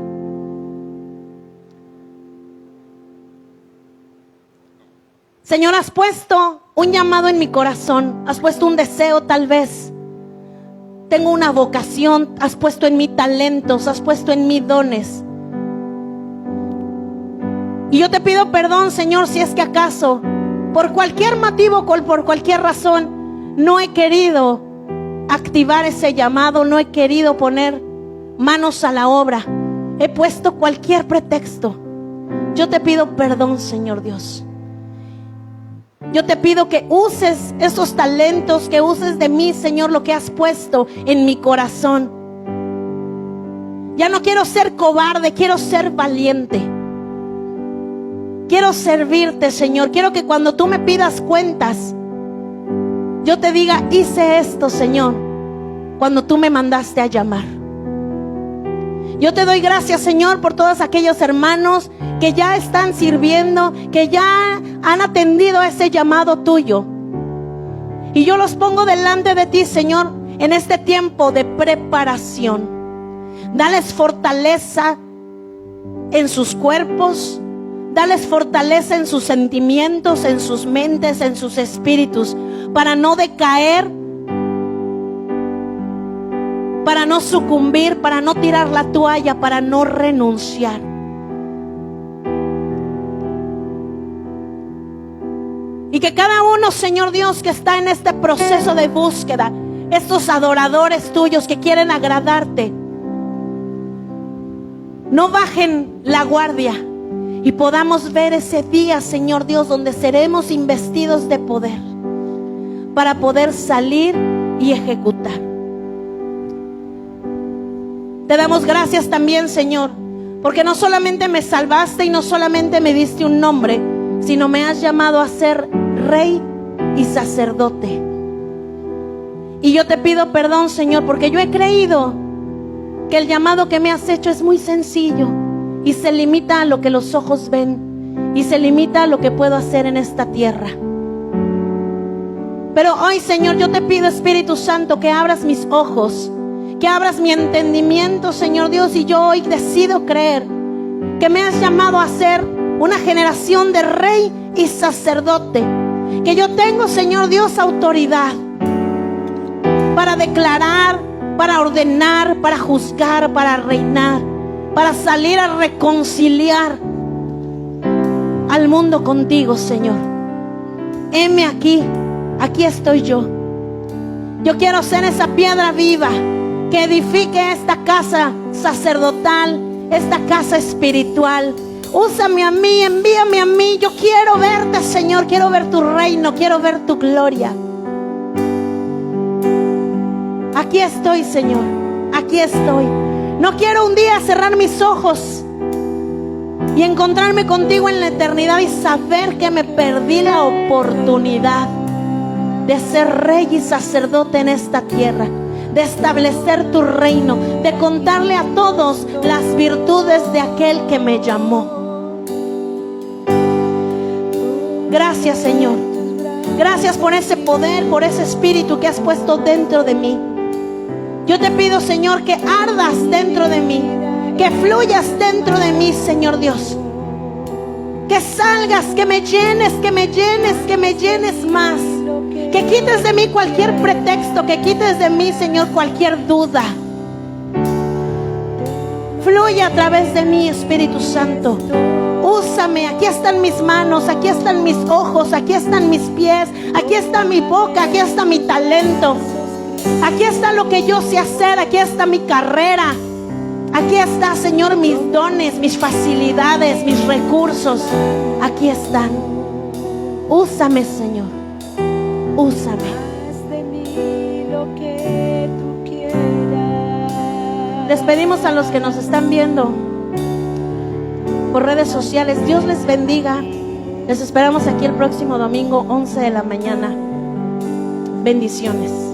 Señor, has puesto un llamado en mi corazón, has puesto un deseo tal vez. Tengo una vocación, has puesto en mí talentos, has puesto en mí dones. Y yo te pido perdón, Señor, si es que acaso, por cualquier motivo, por cualquier razón, no he querido activar ese llamado, no he querido poner manos a la obra. He puesto cualquier pretexto. Yo te pido perdón, Señor Dios. Yo te pido que uses esos talentos, que uses de mí, Señor, lo que has puesto en mi corazón. Ya no quiero ser cobarde, quiero ser valiente. Quiero servirte, Señor. Quiero que cuando tú me pidas cuentas, yo te diga: hice esto, Señor, cuando tú me mandaste a llamar. Yo te doy gracias, Señor, por todos aquellos hermanos que ya están sirviendo, que ya han atendido a ese llamado tuyo. Y yo los pongo delante de ti, Señor, en este tiempo de preparación. Dales fortaleza en sus cuerpos, dales fortaleza en sus sentimientos, en sus mentes, en sus espíritus, para no decaer, para no sucumbir, para no tirar la toalla, para no renunciar. Y que cada uno, Señor Dios, que está en este proceso de búsqueda, estos adoradores tuyos que quieren agradarte, no bajen la guardia y podamos ver ese día, Señor Dios, donde seremos investidos de poder para poder salir y ejecutar. Te damos gracias también, Señor, porque no solamente me salvaste y no solamente me diste un nombre, sino me has llamado a ser rey y sacerdote. Y yo te pido perdón, Señor, porque yo he creído que el llamado que me has hecho es muy sencillo y se limita a lo que los ojos ven y se limita a lo que puedo hacer en esta tierra. Pero hoy, Señor, yo te pido, Espíritu Santo, que abras mis ojos, que abras mi entendimiento, Señor Dios, y yo hoy decido creer que me has llamado a ser una generación de rey y sacerdote, que yo tengo, Señor Dios, autoridad para declarar, para ordenar, para juzgar, para reinar, para salir a reconciliar al mundo contigo, Señor. Heme aquí, aquí estoy yo. Yo quiero ser esa piedra viva que edifique esta casa sacerdotal, esta casa espiritual. Úsame a mí, envíame a mí. Yo quiero verte, Señor, quiero ver tu reino, quiero ver tu gloria. Aquí estoy, Señor, aquí estoy. No quiero un día cerrar mis ojos y encontrarme contigo en la eternidad y saber que me perdí la oportunidad de ser rey y sacerdote en esta tierra, de establecer tu reino, de contarle a todos las virtudes de aquel que me llamó. Gracias, Señor. Gracias por ese poder, por ese espíritu que has puesto dentro de mí. Yo te pido, Señor, que ardas dentro de mí, que fluyas dentro de mí, Señor Dios. Que salgas, que me llenes, que me llenes, que me llenes más. Que quites de mí cualquier pretexto, que quites de mí, Señor, cualquier duda. Fluye a través de mí, Espíritu Santo. Úsame, aquí están mis manos, aquí están mis ojos, aquí están mis pies, aquí está mi boca, aquí está mi talento. Aquí está lo que yo sé hacer, aquí está mi carrera. Aquí está, Señor, mis dones, mis facilidades, mis recursos. Aquí están. Úsame, Señor. Úsame. Les pedimos a los que nos están viendo por redes sociales, Dios les bendiga. Les esperamos aquí el próximo domingo, 11 de la mañana. Bendiciones.